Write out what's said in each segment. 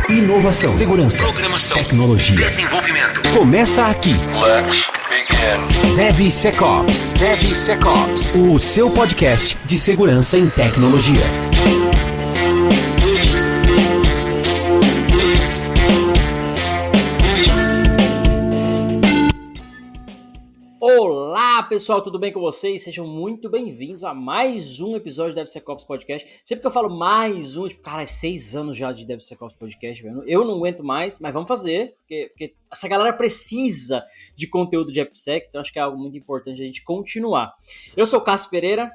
Inovação, segurança, programação, tecnologia, desenvolvimento. Começa aqui. Let's begin. DevSecOps. DevSecOps. O seu podcast de segurança em tecnologia. Olá pessoal, tudo bem com vocês? Sejam muito bem-vindos a mais um episódio do DevSecOps Podcast. Sempre que eu falo mais um, tipo, cara, é 6 anos já de DevSecOps Podcast, velho. Eu não aguento mais, mas vamos fazer, porque essa galera precisa de conteúdo de AppSec, então acho que é algo muito importante a gente continuar. Eu sou o Cássio Pereira.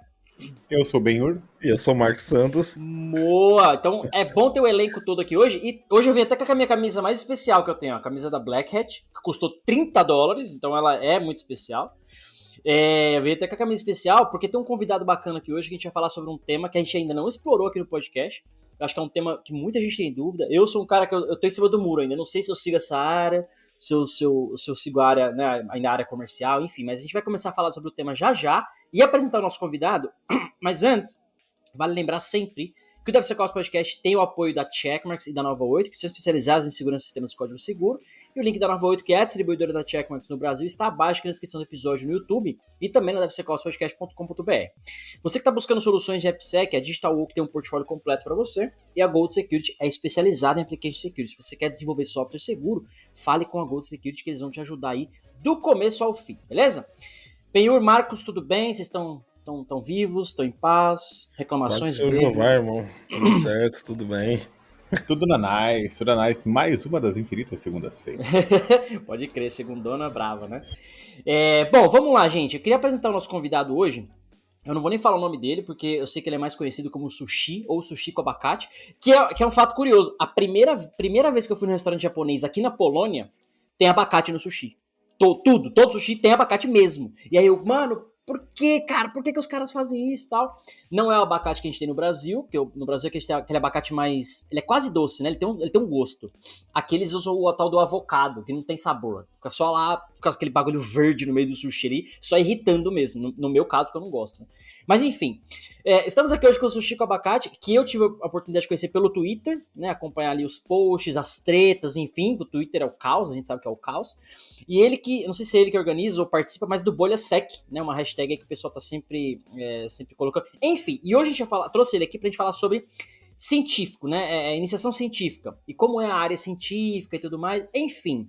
Eu sou o Benhur e eu sou o Marcos Santos. Boa! Então é bom ter o elenco todo aqui hoje. E hoje eu vim até com a minha camisa mais especial que eu tenho, a camisa da Black Hat, que custou $30, então ela é muito especial. Eu vim até com a camisa especial porque tem um convidado bacana aqui hoje que a gente vai falar sobre um tema que a gente ainda não explorou aqui no podcast. Eu acho que é um tema que muita gente tem dúvida. Eu sou um cara que eu tô em cima do muro ainda, não sei se eu sigo essa área, se eu sigo a área, né, ainda a área comercial, enfim. Mas a gente vai começar a falar sobre o tema já e apresentar o nosso convidado. Mas antes, vale lembrar sempre que o DevSecOps Podcast tem o apoio da Checkmarx e da Nova 8, que são especializados em segurança de sistemas de código seguro. E o link da Nova 8, que é a distribuidora da Checkmarx no Brasil, está abaixo aqui na descrição do episódio no YouTube e também na devsecopspodcast.com.br. Você que está buscando soluções de AppSec, a Digital Oak tem um portfólio completo para você. E a Gold Security é especializada em Application Security. Se você quer desenvolver software seguro, fale com a Gold Security que eles vão te ajudar aí do começo ao fim, beleza? Benhur, Marcos, tudo bem? Vocês estão vivos, estão em paz, reclamações? Seu Jeová, irmão. Tudo certo, tudo bem. Tudo na nice, tudo na nice. Mais uma das infinitas segundas-feiras. Pode crer, segundona brava, né? Bom, vamos lá, gente. Eu queria apresentar o nosso convidado hoje. Eu não vou nem falar o nome dele, porque eu sei que ele é mais conhecido como sushi, ou sushi com abacate, que é um fato curioso. A primeira vez que eu fui num restaurante japonês aqui na Polônia, tem abacate no sushi. Todo sushi tem abacate mesmo. E aí eu, mano, por que, cara? Por que os caras fazem isso e tal? Não é o abacate que a gente tem no Brasil, porque no Brasil a gente tem aquele abacate mais... Ele é quase doce, né? Ele tem um gosto. Aqui eles usam o tal do avocado, que não tem sabor. Fica só lá, fica aquele bagulho verde no meio do sushi ali, só irritando mesmo. No meu caso, que eu não gosto. Né? Mas enfim, estamos aqui hoje com o Sushi com Abacate, que eu tive a oportunidade de conhecer pelo Twitter, né? Acompanhar ali os posts, as tretas, enfim. O Twitter é o caos, a gente sabe que é o caos. E ele que, não sei se é ele que organiza ou participa, mas do Bolha Sec, né? Uma hashtag aí que o pessoal tá sempre colocando. Enfim, e hoje a gente trouxe ele aqui pra gente falar sobre científico, né? Iniciação científica. E como é a área científica e tudo mais. Enfim.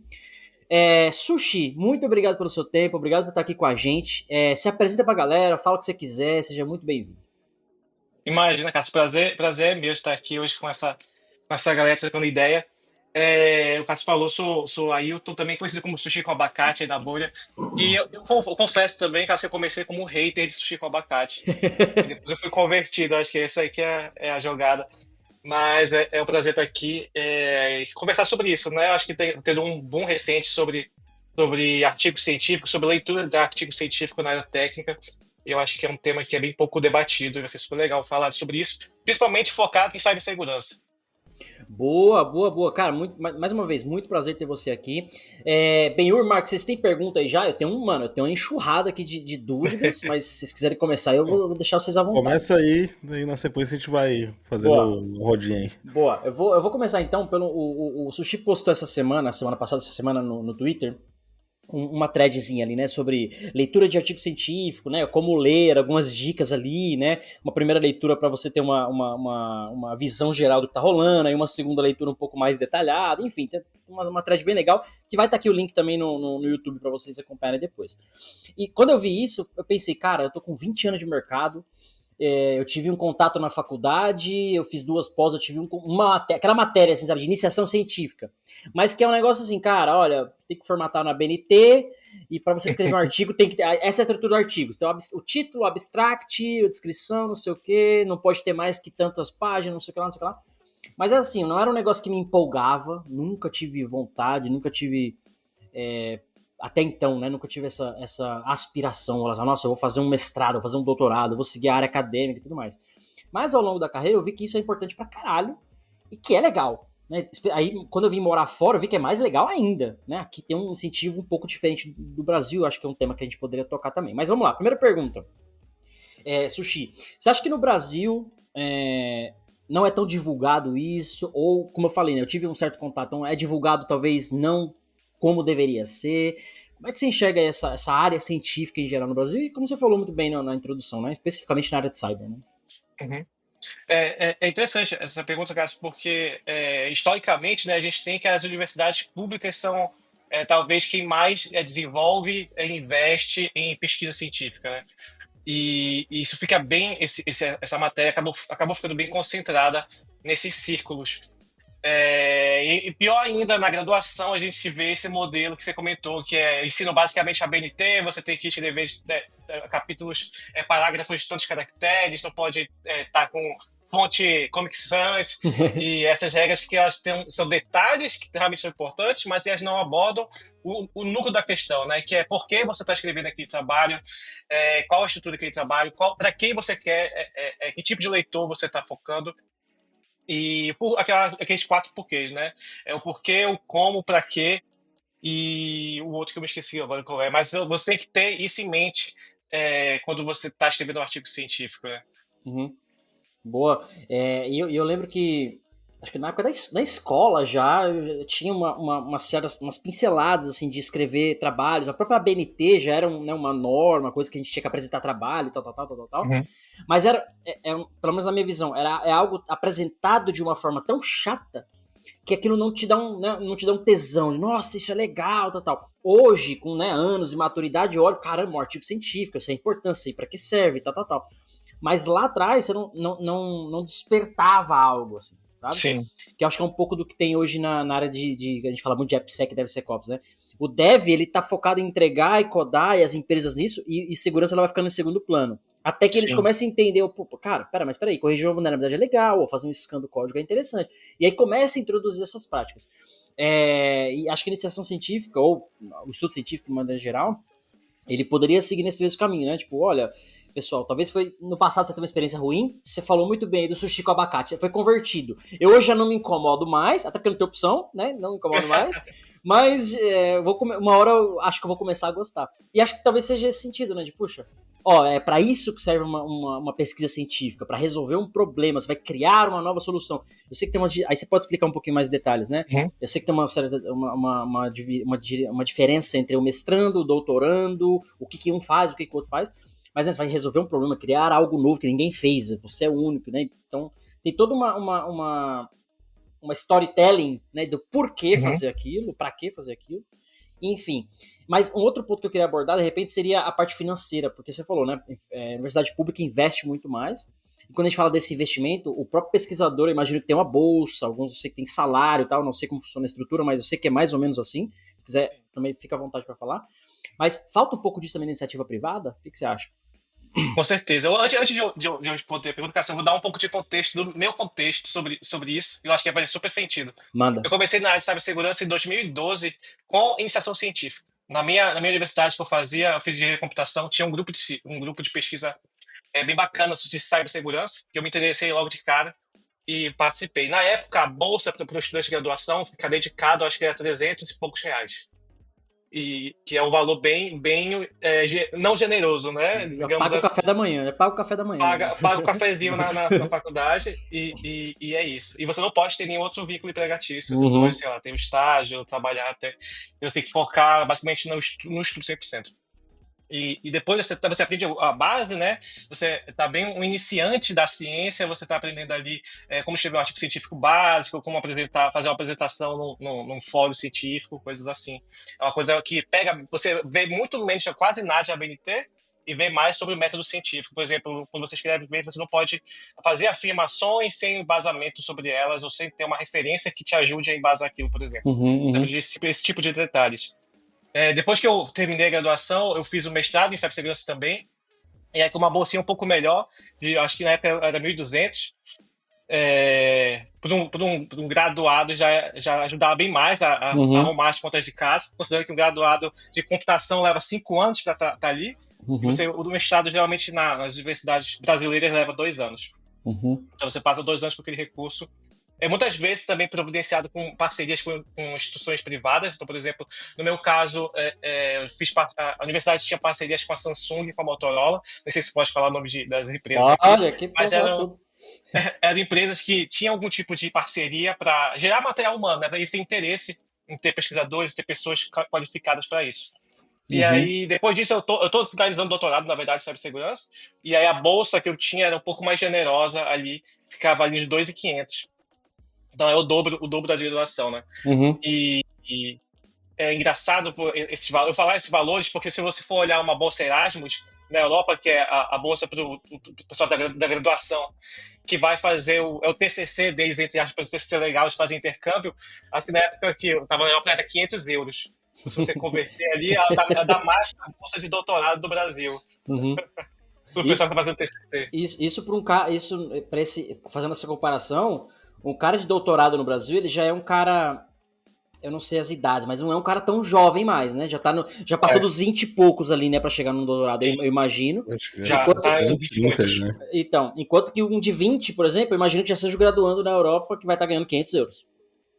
Sushi, muito obrigado pelo seu tempo, obrigado por estar aqui com a gente. Se apresenta pra galera, fala o que você quiser, seja muito bem-vindo. Imagina, Cássio, prazer é meu estar aqui hoje com essa galera trocando ideia. O Cássio falou, sou Ailton, também conhecido como Sushi com Abacate aí na bolha. E eu confesso também, Cássio, que eu comecei como hater de Sushi com Abacate. E depois eu fui convertido, acho que essa aí que é a jogada. Mas é um prazer estar aqui e conversar sobre isso, né? Acho que tem tendo um boom recente sobre artigo científico, sobre leitura de artigo científico na área técnica. Eu acho que é um tema que é bem pouco debatido e vai ser super legal falar sobre isso, principalmente focado em cibersegurança. Boa. Cara, mais uma vez, muito prazer ter você aqui. Benhur, Marcos, vocês têm pergunta aí já? Eu tenho uma enxurrada aqui de dúvidas, mas se vocês quiserem começar, eu vou deixar vocês à vontade. Começa aí, daí na sequência a gente vai fazendo o rodinho aí. Boa, eu vou começar então pelo... O Sushi postou semana passada, essa semana no Twitter, uma threadzinha ali, né, sobre leitura de artigo científico, né, como ler, algumas dicas ali, né, uma primeira leitura para você ter uma visão geral do que tá rolando, aí uma segunda leitura um pouco mais detalhada, enfim, tem uma thread bem legal, que vai estar aqui o link também no YouTube para vocês acompanharem depois. E quando eu vi isso, eu pensei, cara, eu tô com 20 anos de mercado, eu tive um contato na faculdade, eu fiz 2 pós, eu tive aquela matéria, assim, sabe, de iniciação científica, mas que é um negócio assim, cara, olha, tem que formatar na BNT, e para você escrever um artigo, tem que ter, essa é a estrutura do artigo, então, o título, o abstract, a descrição, não sei o que, não pode ter mais que tantas páginas, não sei o que lá, mas assim, não era um negócio que me empolgava, nunca tive vontade, nunca tive... até então, né, nunca tive essa aspiração, nossa, eu vou fazer um mestrado, vou fazer um doutorado, eu vou seguir a área acadêmica e tudo mais. Mas ao longo da carreira eu vi que isso é importante pra caralho e que é legal. Né? Aí, quando eu vim morar fora, eu vi que é mais legal ainda. Né? Aqui tem um incentivo um pouco diferente do Brasil, acho que é um tema que a gente poderia tocar também. Mas vamos lá, primeira pergunta. Sushi, você acha que no Brasil não é tão divulgado isso, ou, como eu falei, né, eu tive um certo contato, então é divulgado talvez não como deveria ser. Como é que você enxerga essa área científica em geral no Brasil? E como você falou muito bem na introdução, né, especificamente na área de cyber, né? Uhum. É interessante essa pergunta, Cássio, porque historicamente, né, a gente tem que as universidades públicas são talvez quem mais desenvolve e investe em pesquisa científica, né? E isso fica bem, essa matéria acabou ficando bem concentrada nesses círculos. E pior ainda, na graduação, a gente se vê esse modelo que você comentou, que é ensino basicamente a BNT, você tem que escrever capítulos, parágrafos de tantos caracteres, não pode estar com fonte Comic Sans, e essas regras que elas são detalhes que realmente são importantes, mas elas não abordam o núcleo da questão, né? Que é por que você está escrevendo aquele trabalho, qual a estrutura daquele trabalho, para quem você quer, que tipo de leitor você está focando. E aqueles 4 porquês, né? É o porquê, o como, o pra quê e o outro que eu me esqueci agora qual é. Mas você tem que ter isso em mente quando você está escrevendo um artigo científico, né? Uhum. Boa. E eu lembro que, acho que na época da escola já, eu tinha umas pinceladas assim, de escrever trabalhos. A própria BNT já era uma norma, coisa que a gente tinha que apresentar trabalho, tal. Uhum. Mas pelo menos na minha visão, é algo apresentado de uma forma tão chata que aquilo não te dá um tesão de, nossa, isso é legal, tal. Hoje, com anos de maturidade, eu olho, caramba, um artigo científico, eu sei a importância, sei pra que serve, tal. Mas lá atrás você não despertava algo, assim, sabe? Sim. Que eu acho que é um pouco do que tem hoje na área a gente fala muito de AppSec e DevSecOps, né? O Dev, ele tá focado em entregar e codar e as empresas nisso, e segurança ela vai ficando em segundo plano. Até que eles Sim. começam a entender, cara, mas peraí, corrigir uma vulnerabilidade é legal, ou fazer um scan do código é interessante. E aí começa a introduzir essas práticas. E acho que a iniciação científica, ou o estudo científico de maneira geral, ele poderia seguir nesse mesmo caminho, né? Tipo, olha, pessoal, talvez no passado você teve uma experiência ruim, você falou muito bem aí do sushi com abacate, você foi convertido. Eu hoje já não me incomodo mais, até porque não tem opção, né? Não me incomodo mais. Mas uma hora eu acho que eu vou começar a gostar. E acho que talvez seja esse sentido, né? De, puxa, é para isso que serve uma pesquisa científica, para resolver um problema, você vai criar uma nova solução. Eu sei que tem aí você pode explicar um pouquinho mais detalhes, né? Uhum. Eu sei que tem uma diferença entre o mestrando, o doutorando, o que um faz, o que o outro faz, mas você vai resolver um problema, criar algo novo que ninguém fez, você é o único, né? Então tem toda uma storytelling, né, do porquê fazer aquilo, para que fazer aquilo. Enfim, mas um outro ponto que eu queria abordar, de repente, seria a parte financeira, porque você falou, né, a universidade pública investe muito mais, e quando a gente fala desse investimento, o próprio pesquisador, eu imagino que tem uma bolsa, alguns eu sei que tem salário e tal, não sei como funciona a estrutura, mas eu sei que é mais ou menos assim, se quiser, também fica à vontade para falar, mas falta um pouco disso também na iniciativa privada? O que você acha? Com certeza. Antes de eu responder a pergunta, Cássio, eu vou dar um pouco de contexto, do meu contexto sobre isso. Eu acho que vai fazer super sentido. Manda. Eu comecei na área de cibersegurança em 2012 com iniciação científica. Na minha universidade que eu fazia, eu fiz engenharia de computação, tinha um grupo de pesquisa bem bacana de cibersegurança, que eu me interessei logo de cara e participei. Na época, a bolsa para o estudante de graduação fica dedicado, acho que era 300 e poucos reais. E que é um valor bem não generoso, né? Digamos paga assim. o café da manhã, paga o café da manhã. Paga o cafezinho na faculdade e é isso. E você não pode ter nenhum outro vínculo empregatício. Você pode, sei lá, ter um estágio, trabalhar até. Você tem que focar basicamente no estudo 100%. E depois você aprende a base, né? Você tá bem um iniciante da ciência, você tá aprendendo ali como escrever um artigo científico básico, como fazer uma apresentação num fórum científico, coisas assim. É uma coisa que você vê muito menos, quase nada de ABNT, e vê mais sobre o método científico. Por exemplo, quando você escreve bem, você não pode fazer afirmações sem embasamento sobre elas, ou sem ter uma referência que te ajude a embasar aquilo, por exemplo. Esse tipo de detalhes. Depois que eu terminei a graduação, eu fiz o mestrado em cibersegurança também, e aí com uma bolsinha um pouco melhor, acho que na época era 1.200, para um graduado já ajudava bem mais a arrumar as contas de casa, considerando que um graduado de computação leva 5 anos para estar ali, e o mestrado geralmente nas universidades brasileiras leva 2 anos. Então você passa 2 anos com aquele recurso. Muitas vezes também providenciado com parcerias com instituições privadas. Então, por exemplo, no meu caso, a universidade tinha parcerias com a Samsung e com a Motorola. Não sei se pode falar o nome das empresas Olha, aqui, que mas eram empresas que tinham algum tipo de parceria para gerar material humano, né? Eles têm interesse em ter pesquisadores, ter pessoas qualificadas para isso. E Uhum. aí, depois disso, eu tô finalizando o doutorado, na verdade, em cibersegurança, e aí a bolsa que eu tinha era um pouco mais generosa ali, ficava ali uns 2.500. Então é o dobro da graduação, né? Uhum. E é engraçado eu falar esses valores, porque se você for olhar uma bolsa Erasmus na Europa, que é a bolsa para o pessoal da graduação, que vai fazer é o TCC deles, entre aspas, o TCC legal, de fazer intercâmbio, acho que na época que eu estava na Europa era 500 euros. Se você converter ali, ela dá mais que a bolsa de doutorado do Brasil, Uhum. para o pessoal que está fazendo TCC. Isso para um cara, fazendo essa comparação, um cara de doutorado no Brasil, ele já é um cara, eu não sei as idades, mas não é um cara tão jovem mais, né? Já passou dos 20 e poucos ali, né, para chegar num doutorado, eu imagino. Acho que Já Enquanto- tá em uns 20 30, muitos. né? Então, enquanto que um de 20, por exemplo, eu imagino que já seja graduando na Europa, que vai estar ganhando 500 euros.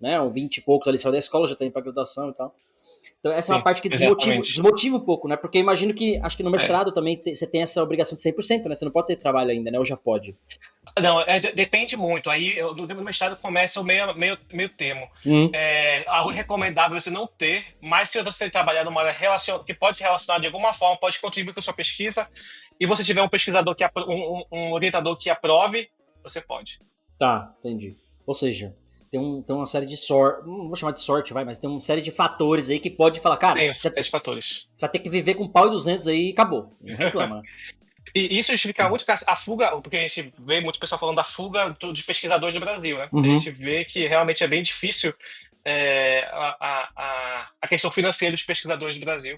Né? Um 20 e poucos ali saiu da escola, já tem para graduação e tal. Então essa é uma Sim, parte que exatamente. desmotiva um pouco, né? Porque eu imagino que, acho que no mestrado também você tem essa obrigação de 100%, né? Você não pode ter trabalho ainda, né? Ou já pode? Não, depende muito. Aí, no mestrado começa o meio termo. Hum. Algo recomendável você não ter, mas se você trabalhar numa área que pode se relacionar de alguma forma, pode contribuir com a sua pesquisa, e você tiver um pesquisador, um orientador que aprove, você pode. Tá, entendi. Ou seja, tem uma série de sorte, não vou chamar de sorte, mas tem uma série de fatores aí que pode falar, cara, Tem você esses fatores. vai ter que viver com pau e 200 aí e acabou. Não reclama. E isso justifica muito a fuga, porque a gente vê muito pessoal falando da fuga dos pesquisadores do Brasil, né? Uhum. A gente vê que realmente é bem difícil a questão financeira dos pesquisadores do Brasil.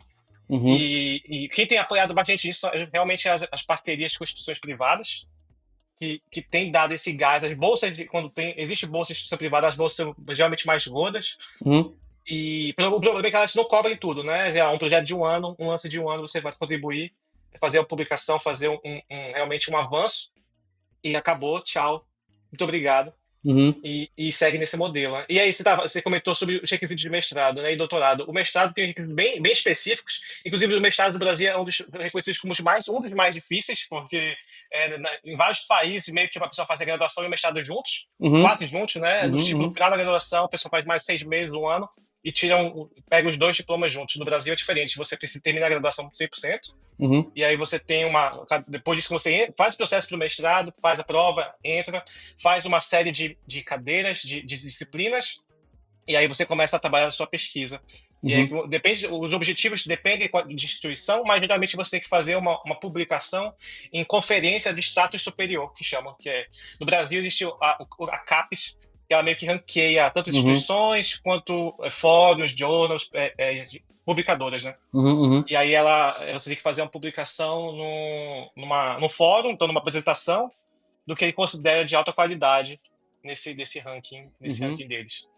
Uhum. E quem tem apoiado bastante isso realmente as parcerias com instituições privadas, que tem dado esse gás. As bolsas, quando existe bolsa de instituição privada, as bolsas são geralmente mais gordas. Uhum. E o problema é que elas não cobrem tudo, né? Um projeto de um ano, um lance de um ano, você vai contribuir, fazer uma publicação, fazer realmente um avanço, e acabou, tchau, muito obrigado. Uhum. E segue nesse modelo, né? E aí você comentou sobre os requisitos de mestrado, né, e doutorado. O mestrado tem requisitos bem específicos, inclusive o mestrado do Brasil é um dos reconhecidos como um dos mais difíceis, porque em vários países meio que a pessoa faz a graduação e o mestrado juntos, Uhum. quase juntos, né? Uhum. Tipo, no final da graduação, a pessoa faz mais 6 meses, um ano, e pega os 2 diplomas juntos. No Brasil é diferente, você precisa terminar a graduação 100%, Uhum. e aí você tem depois disso você faz o processo para o mestrado, faz a prova, entra, faz uma série de cadeiras, de disciplinas, e aí você começa a trabalhar na sua pesquisa. E aí, os objetivos dependem de instituição, mas geralmente você tem que fazer uma publicação em conferência de status superior, que chamam, no Brasil existe a CAPES, que ela meio que ranqueia tanto instituições quanto fóruns, journals, publicadoras, né? Uhum. E aí você tem que fazer uma publicação num fórum, então numa apresentação, do que ele considera de alta qualidade nesse ranking deles.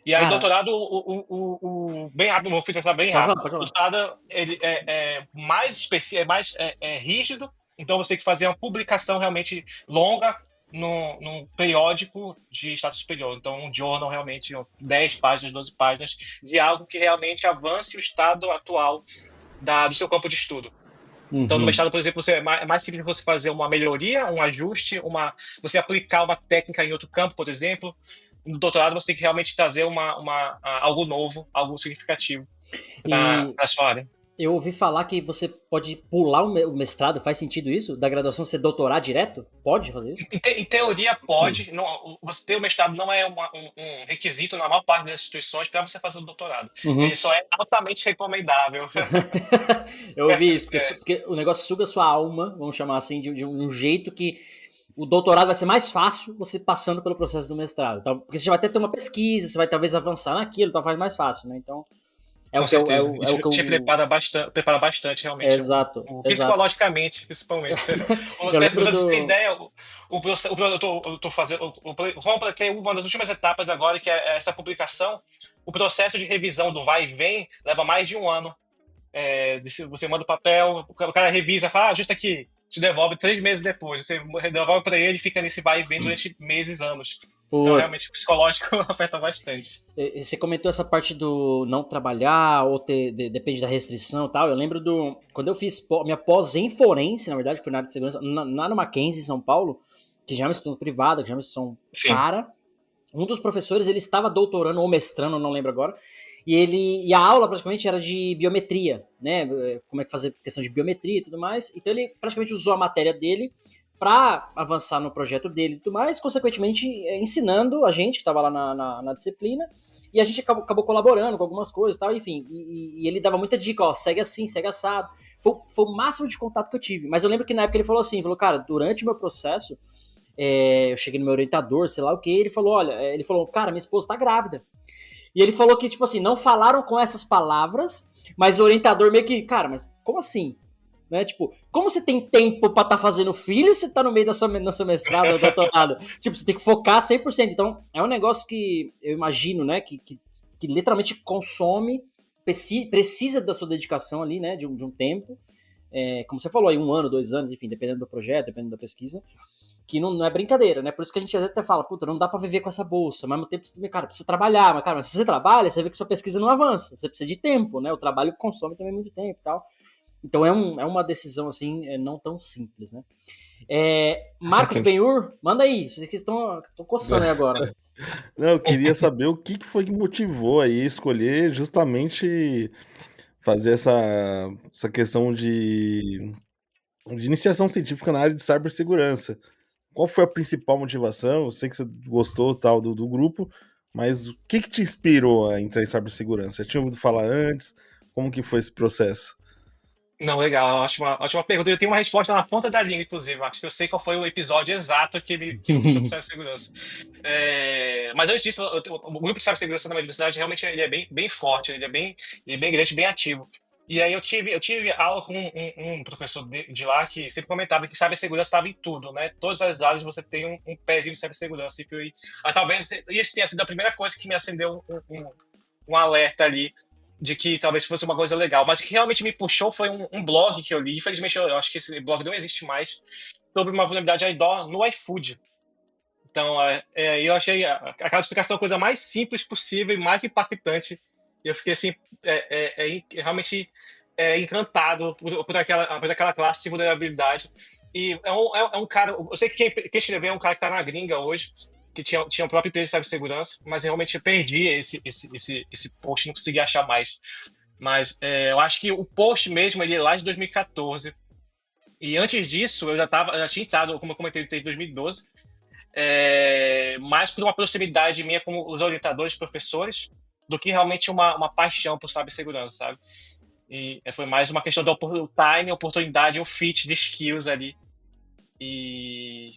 E aí, Cara, doutorado, bem rápido, vou finalizar bem rápido. Pode falar. O doutorado ele é mais específico, é mais rígido, então você tem que fazer uma publicação realmente longa num periódico de status superior. Então, um journal realmente 10 páginas, 12 páginas, de algo que realmente avance o estado atual do seu campo de estudo. Então, no mestrado, por exemplo, é mais simples você fazer uma melhoria, um ajuste, você aplicar uma técnica em outro campo, por exemplo. No doutorado, você tem que realmente trazer algo novo, algo significativo para a sua área. Eu ouvi falar que você pode pular o mestrado, faz sentido isso? Da graduação você doutorar direto? Pode fazer isso? Em teoria, pode. Você ter o mestrado não é um requisito na maior parte das instituições para você fazer o doutorado. Ele só é altamente recomendável. Eu ouvi isso, porque o negócio suga sua alma, vamos chamar assim, de um jeito que o doutorado vai ser mais fácil você passando pelo processo do mestrado. Porque você já vai até ter uma pesquisa, você vai talvez avançar naquilo, então faz mais fácil, né? Então, com certeza. Isso te prepara bastante, realmente. Exato. Psicologicamente, principalmente. Pra você ter ideia, eu tô fazendo. Que é uma das últimas etapas agora, que é essa publicação. O processo de revisão do vai e vem leva mais de um ano. Você manda o papel, o cara revisa, fala, ajusta aqui, te devolve 3 meses depois. Você devolve para ele e fica nesse vai e vem durante meses, anos. Então, realmente, o psicológico afeta bastante. Você comentou essa parte do não trabalhar, ou depende da restrição e tal. Eu lembro quando eu fiz minha pós em forense, na verdade, que foi na área de segurança, na Mackenzie, em São Paulo, que já é uma instituição privada, que já é uma instituição Sim. cara. Um dos professores, ele estava doutorando ou mestrando, não lembro agora, e a aula praticamente era de biometria, né? Como é que fazer questão de biometria e tudo mais. Então ele praticamente usou a matéria dele para avançar no projeto dele e tudo mais, consequentemente ensinando a gente que estava lá na disciplina, e a gente acabou colaborando com algumas coisas e tal, enfim, e ele dava muita dica, ó, segue assim, segue assado. Foi o máximo de contato que eu tive, mas eu lembro que na época ele falou assim, cara, durante o meu processo, eu cheguei no meu orientador, sei lá o que, ele falou, cara, minha esposa tá grávida. E ele falou que, tipo assim, não falaram com essas palavras, mas o orientador meio que, cara, mas como assim? Né? Tipo, como você tem tempo pra estar fazendo filho se você tá no meio do seu mestrado ou doutorado? Tipo, você tem que focar 100%. Então, é um negócio que eu imagino, né, que literalmente consome, precisa da sua dedicação ali, né, de um tempo. Como você falou aí, 1 ano, 2 anos, enfim, dependendo do projeto, dependendo da pesquisa, que não é brincadeira, né? Por isso que a gente até fala, puta, não dá pra viver com essa bolsa, mas ao mesmo tempo você também, cara, precisa trabalhar, mas, cara, mas se você trabalha, você vê que sua pesquisa não avança, você precisa de tempo, né? O trabalho consome também muito tempo e tal. Então é uma decisão, assim, não tão simples, né? Marcos Benhur, manda aí, vocês estão coçando aí agora. Não, eu queria saber o que foi que motivou aí escolher justamente fazer essa questão de iniciação científica na área de cibersegurança. Qual foi a principal motivação? Eu sei que você gostou tal do grupo, mas o que te inspirou a entrar em cibersegurança? Já tinha ouvido falar antes? Como que foi esse processo? Não, legal, ótima pergunta. Eu tenho uma resposta na ponta da língua, inclusive. Acho que eu sei qual foi o episódio exato que me puxou para cibersegurança. Mas antes disso, o grupo de cibersegurança na minha universidade realmente ele é bem forte, ele é bem grande, bem ativo. E aí eu tive aula com um professor de lá que sempre comentava que cibersegurança estava em tudo, né? Todas as áreas você tem um pezinho de cibersegurança. Talvez isso tenha sido a primeira coisa que me acendeu um alerta ali de que talvez fosse uma coisa legal. Mas o que realmente me puxou foi um blog que eu li. Infelizmente, eu acho que esse blog não existe mais. Sobre uma vulnerabilidade IDOR no iFood. Então, eu achei aquela explicação a coisa mais simples possível e mais impactante. E eu fiquei, assim, realmente encantado por aquela classe de vulnerabilidade. E é um cara... Eu sei que quem escreveu é um cara que está na gringa hoje, que tinha a própria empresa de cibersegurança, mas realmente eu perdi esse post, não consegui achar mais. Mas eu acho que o post mesmo, ele é lá de 2014. E antes disso, eu já tinha entrado, como eu comentei, desde 2012, mais por uma proximidade minha com os orientadores, professores, do que realmente uma paixão por cibersegurança, sabe? E foi mais uma questão do time, oportunidade, um fit de skills ali.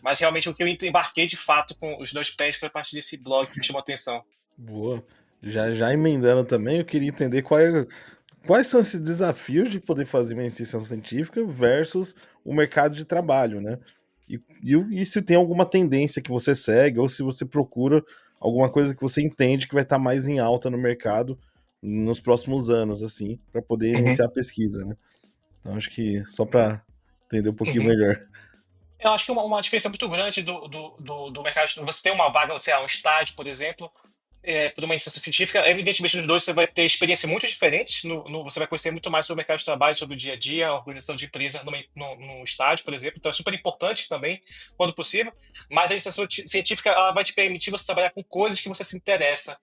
Mas realmente o que eu embarquei de fato com os 2 pés foi a partir desse blog que me chamou a atenção. Boa. Já emendando também, eu queria entender quais são esses desafios de poder fazer uma iniciação científica versus o mercado de trabalho, né? E se tem alguma tendência que você segue, ou se você procura alguma coisa que você entende que vai estar mais em alta no mercado nos próximos anos, assim, para poder iniciar a pesquisa, né? Então acho que só para entender um pouquinho melhor. Eu acho que uma diferença muito grande do mercado, você tem uma vaga, sei lá, um estágio, por exemplo, por uma iniciação científica, evidentemente nos dois você vai ter experiências muito diferentes, você vai conhecer muito mais sobre o mercado de trabalho, sobre o dia a dia, a organização de empresa no estágio, por exemplo, então é super importante também, quando possível, mas a iniciação científica ela vai te permitir você trabalhar com coisas que você se interessa.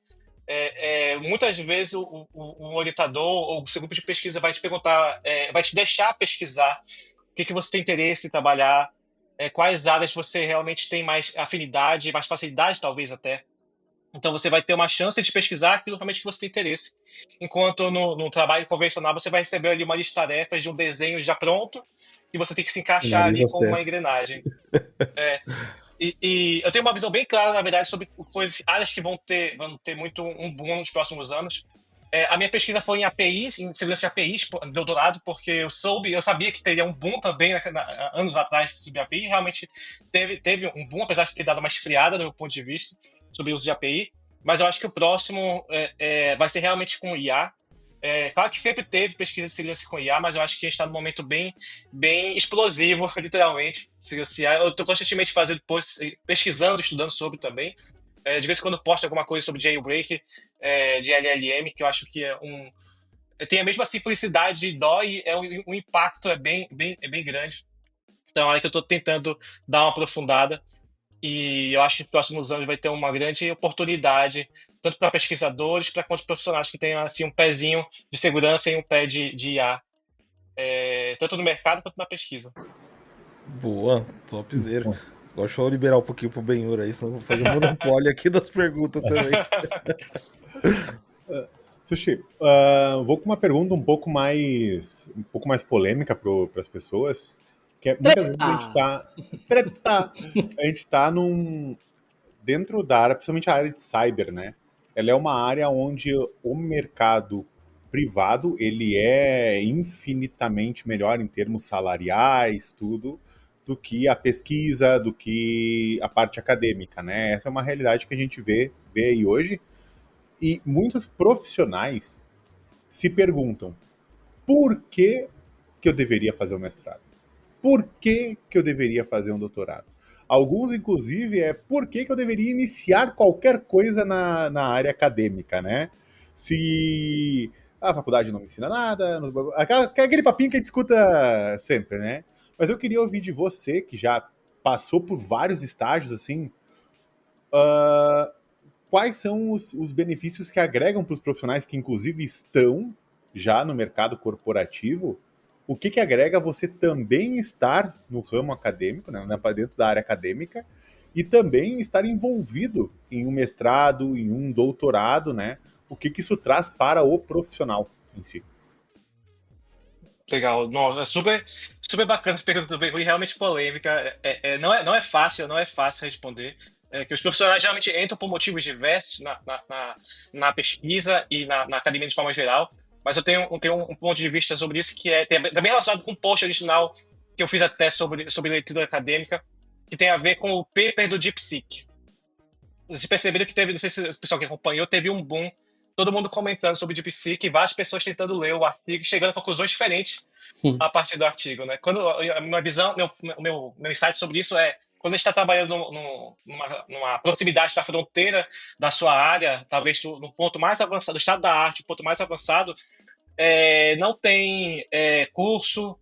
Muitas vezes o orientador ou o seu grupo de pesquisa vai te perguntar, vai te deixar pesquisar o que você tem interesse em trabalhar, quais áreas você realmente tem mais afinidade, mais facilidade talvez até. Então você vai ter uma chance de pesquisar aquilo realmente que você tem interesse. Enquanto no trabalho convencional você vai receber ali uma lista de tarefas de um desenho já pronto e você tem que se encaixar ali com uma engrenagem. E eu tenho uma visão bem clara, na verdade, sobre áreas que vão ter muito um boom nos próximos anos. A minha pesquisa foi em APIs, em segurança de APIs, doutorado, porque eu sabia que teria um boom também anos atrás sobre API. Realmente teve um boom, apesar de ter dado uma esfriada do meu ponto de vista sobre o uso de API. Mas eu acho que o próximo vai ser realmente com IA. Claro que sempre teve pesquisa de segurança com IA, mas eu acho que a gente está num momento bem explosivo, literalmente. Eu estou constantemente fazendo pesquisando, estudando sobre também. De vez em quando posto alguma coisa sobre jailbreak de LLM, que eu acho que tem a mesma simplicidade de dó e o impacto é bem grande. Então é que eu estou tentando dar uma aprofundada. E eu acho que nos próximos anos vai ter uma grande oportunidade, tanto para pesquisadores, quanto profissionais que tenham assim, um pezinho de segurança e um pé de IA, tanto no mercado quanto na pesquisa. Boa, topzera. Agora deixa eu liberar um pouquinho pro Benhur aí, senão eu vou fazer um monopólio aqui das perguntas também. Sushi, vou com uma pergunta um pouco mais polêmica para as pessoas, que é, muitas vezes a gente tá dentro da área, principalmente a área de cyber, né? Ela é uma área onde o mercado privado ele é infinitamente melhor em termos salariais, tudo, do que a pesquisa, do que a parte acadêmica, né? Essa é uma realidade que a gente vê aí hoje. E muitos profissionais se perguntam por que eu deveria fazer um mestrado? Por que eu deveria fazer um doutorado? Alguns, inclusive, por que eu deveria iniciar qualquer coisa na área acadêmica, né? Se a faculdade não me ensina nada, aquele papinho que a gente escuta sempre, né? Mas eu queria ouvir de você, que já passou por vários estágios, assim, quais são os benefícios que agregam para os profissionais que, inclusive, estão já no mercado corporativo? O que agrega você também estar no ramo acadêmico, né, dentro da área acadêmica, e também estar envolvido em um mestrado, em um doutorado, né? O que isso traz para o profissional em si? Legal, nossa, super bacana a pergunta do Benhur, realmente polêmica. Não é fácil responder. Que os profissionais geralmente entram por motivos diversos na pesquisa e na academia de forma geral, mas eu tenho um ponto de vista sobre isso que também relacionado com um post original que eu fiz até sobre leitura acadêmica, que tem a ver com o paper do DeepSeek. Vocês perceberam que teve, não sei se o pessoal que acompanhou, teve um boom, todo mundo comentando sobre DeepSeek, várias pessoas tentando ler o artigo, chegando a conclusões diferentes a partir do artigo, né? Quando a minha visão, meu insight sobre isso quando a gente está trabalhando numa proximidade da fronteira da sua área, talvez no ponto mais avançado, do estado da arte, o ponto mais avançado, não tem curso,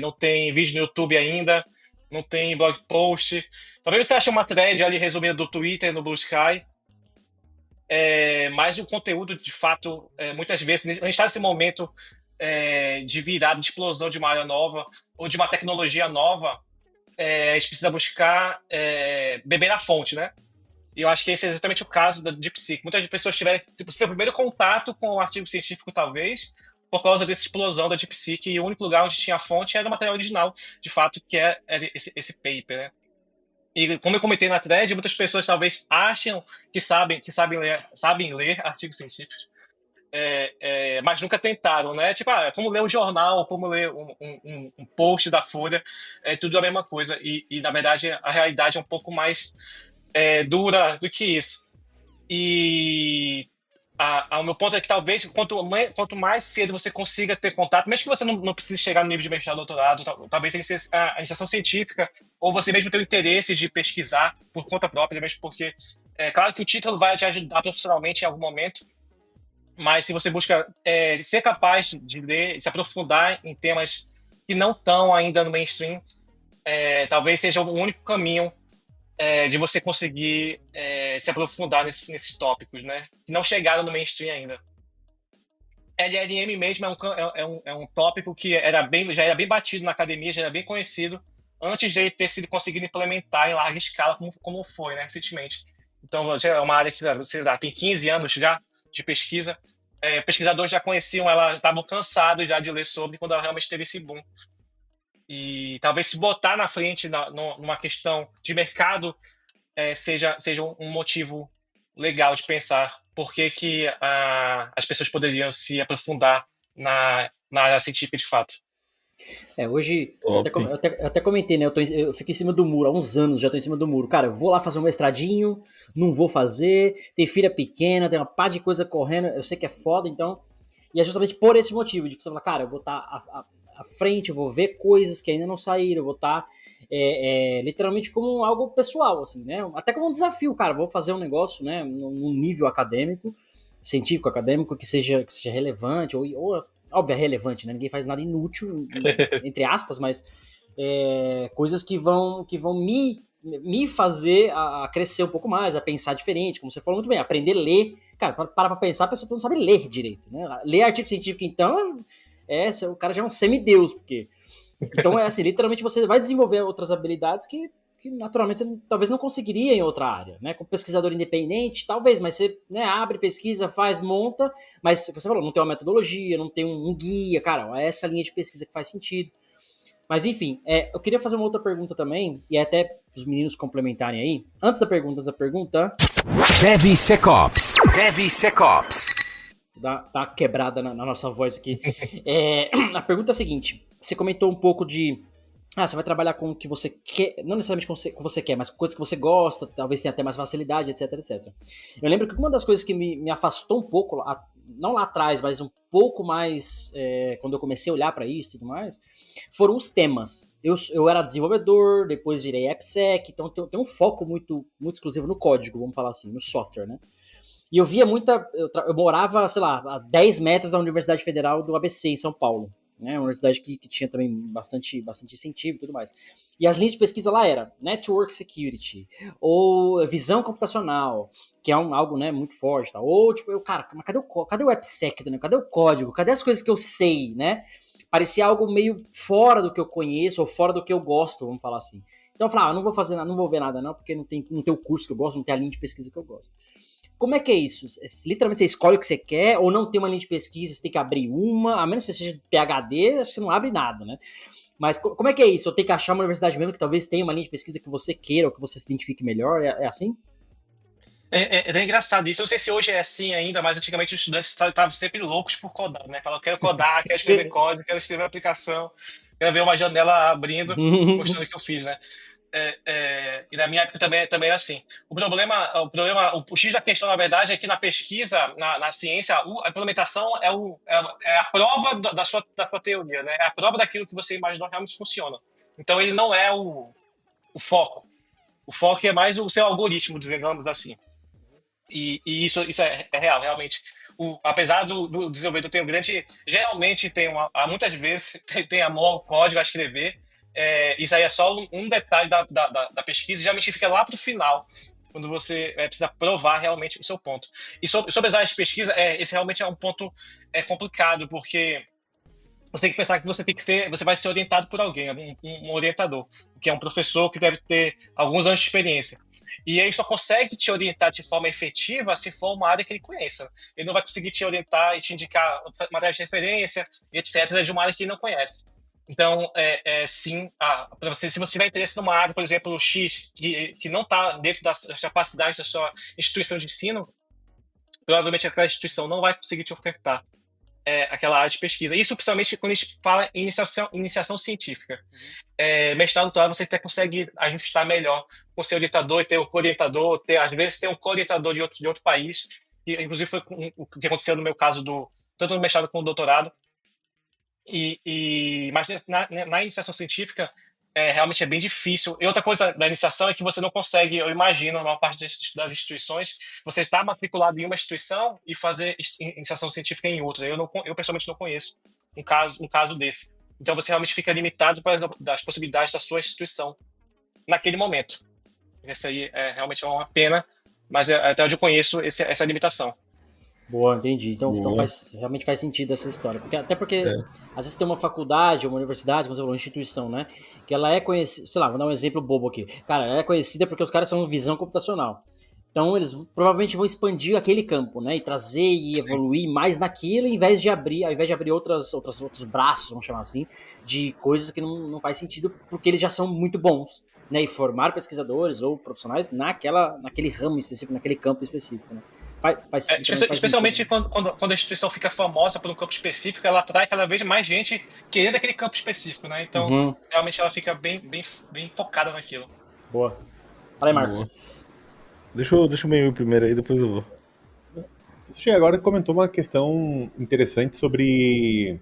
não tem vídeo no YouTube ainda, não tem blog post. Talvez você ache uma thread ali resumida do Twitter, no Blue Sky, mas o conteúdo, de fato, muitas vezes, a gente está nesse momento de virada, de explosão de uma área nova ou de uma tecnologia nova, a gente precisa buscar beber na fonte, né? E eu acho que esse é exatamente o caso da DeepSeek. Muitas pessoas tiveram seu primeiro contato com o artigo científico, talvez, por causa dessa explosão da DeepSeek, e o único lugar onde tinha a fonte era o material original, de fato, que é esse paper, né? E como eu comentei na thread, muitas pessoas talvez acham que sabem ler artigos científicos, mas nunca tentaram, né? Tipo, como ler um jornal, como ler um post da Folha, tudo a mesma coisa. E na verdade, a realidade é um pouco mais dura do que isso. E o meu ponto é que talvez quanto mais cedo você consiga ter contato, mesmo que você não precise chegar no nível de mestrado, doutorado, talvez a iniciação científica, ou você mesmo ter o interesse de pesquisar por conta própria, mesmo porque é claro que o título vai te ajudar profissionalmente em algum momento, mas se você busca ser capaz de ler e se aprofundar em temas que não estão ainda no mainstream, talvez seja o único caminho de você conseguir se aprofundar nesses tópicos, né? Que não chegaram no mainstream ainda. LLM mesmo é um tópico que já era bem batido na academia, já era bem conhecido, antes de ele ter sido conseguido implementar em larga escala, como foi, né, recentemente. Então, já é uma área que tem 15 anos já de pesquisa. Pesquisadores já conheciam ela, estavam cansados já de ler sobre, quando ela realmente teve esse boom. E talvez se botar na frente numa questão de mercado seja um motivo legal de pensar por que as pessoas poderiam se aprofundar na área científica de fato. Hoje, eu até comentei, né? Eu fico em cima do muro, há uns anos já tô em cima do muro. Cara, eu vou lá fazer um mestradinho, não vou fazer, tem filha pequena, tem uma pá de coisa correndo, eu sei que é foda, então. E é justamente por esse motivo, de você falar, cara, eu vou estar à frente, eu vou ver coisas que ainda não saíram, eu vou estar literalmente como algo pessoal, assim, né? Até como um desafio, cara, vou fazer um negócio, né, num nível acadêmico, científico acadêmico, que seja relevante, ou óbvio, é relevante, né? Ninguém faz nada inútil, entre aspas, mas coisas que vão me me fazer a crescer um pouco mais, a pensar diferente, como você falou muito bem, aprender a ler. Cara, para pra pensar, a pessoa não sabe ler direito, né? Ler artigo científico, então, o cara já é um semideus, porque... Então, assim, literalmente você vai desenvolver outras habilidades que naturalmente você talvez não conseguiria em outra área, né? Como pesquisador independente, talvez, mas você, né, abre, pesquisa, faz, monta, mas, como você falou, não tem uma metodologia, não tem um guia, cara, é essa linha de pesquisa que faz sentido. Mas, enfim, eu queria fazer uma outra pergunta também, e até os meninos complementarem aí. Antes da pergunta... DevSecOps. Dá uma quebrada na nossa voz aqui. A pergunta é a seguinte, você comentou um pouco de... você vai trabalhar com o que você quer, não necessariamente com o que você quer, mas com coisas que você gosta, talvez tenha até mais facilidade, etc, etc. Eu lembro que uma das coisas que me afastou um pouco, não lá atrás, mas um pouco mais, quando eu comecei a olhar para isso e tudo mais, foram os temas. Eu era desenvolvedor, depois virei AppSec, então tem um foco muito, muito exclusivo no código, vamos falar assim, no software, né? E eu via eu morava, sei lá, a 10 metros da Universidade Federal do ABC, em São Paulo. Né, uma universidade que tinha também bastante incentivo e tudo mais. E as linhas de pesquisa lá era Network Security, ou visão computacional, que é algo, né, muito forte, tá? Ou, tipo, cara, mas cadê o AppSec, né? Cadê o código? Cadê as coisas que eu sei, né? Parecia algo meio fora do que eu conheço, ou fora do que eu gosto, vamos falar assim. Então eu falava, não vou fazer nada, não vou ver nada não, porque não tem o curso que eu gosto, não tem a linha de pesquisa que eu gosto. Como é que é isso? Literalmente você escolhe o que você quer ou não tem uma linha de pesquisa, você tem que abrir uma, a menos que você seja PhD, você não abre nada, né? Mas como é que é isso? Eu tenho que achar uma universidade mesmo que talvez tenha uma linha de pesquisa que você queira ou que você se identifique melhor? É assim? É engraçado isso. Eu não sei se hoje é assim ainda, mas antigamente os estudantes estavam sempre loucos por codar, né? Falavam, quero codar, quero escrever código, quero escrever aplicação, quero ver uma janela abrindo, mostrando o que eu fiz, né? E na minha época também era assim. O X da questão, na verdade, é que na pesquisa, na ciência, a implementação é a prova da sua teoria, né? É a prova daquilo que você imaginou realmente funciona. Então ele não é o foco. O foco é mais o seu algoritmo, digamos assim. E isso é real, realmente. Apesar do desenvolvedor ter geralmente muitas vezes tem amor ao código, a escrever. Isso aí é só um detalhe da pesquisa, e geralmente fica lá para o final, quando você precisa provar realmente o seu ponto. E sobre as áreas de pesquisa, esse realmente é um ponto complicado, porque você tem que pensar que você vai ser orientado por alguém, um orientador, que é um professor que deve ter alguns anos de experiência. E ele só consegue te orientar de forma efetiva se for uma área que ele conheça. Ele não vai conseguir te orientar e te indicar matéria de referência, etc., de uma área que ele não conhece. Então, sim, se você tiver interesse numa área, por exemplo, X, que não está dentro das capacidades da sua instituição de ensino, provavelmente aquela instituição não vai conseguir te ofertar aquela área de pesquisa. Isso, principalmente, quando a gente fala em iniciação científica. Mestrado, doutorado, você até consegue ajustar melhor com o seu orientador e ter um co-orientador, às vezes ter um co-orientador de outro país, e, inclusive foi o que aconteceu no meu caso, tanto no mestrado como no doutorado. Mas na iniciação científica, realmente é bem difícil. E outra coisa da iniciação é que você não consegue, eu imagino, na maior parte das instituições, você está matriculado em uma instituição e fazer iniciação científica em outra. Eu pessoalmente não conheço um caso desse. Então você realmente fica limitado das possibilidades da sua instituição naquele momento. Isso aí realmente é uma pena, mas até onde eu conheço essa limitação. Boa, entendi. Então realmente faz sentido essa história. Até porque, às vezes tem uma faculdade, uma universidade, como você falou, uma instituição, né? Que ela é conhecida, sei lá, vou dar um exemplo bobo aqui. Cara, ela é conhecida porque os caras são visão computacional. Então eles provavelmente vão expandir aquele campo, né? E trazer e evoluir mais naquilo, ao invés de abrir outros braços, vamos chamar assim, de coisas que não faz sentido, porque eles já são muito bons, né? E formar pesquisadores ou profissionais naquele ramo específico, naquele campo específico, né? Especialmente quando a instituição fica famosa por um campo específico, ela atrai cada vez mais gente querendo aquele campo específico, né? Então, realmente ela fica bem focada naquilo. Boa. Fala aí, Marcos. Boa. Deixa eu meio primeiro aí, depois eu vou. Você agora comentou uma questão interessante sobre...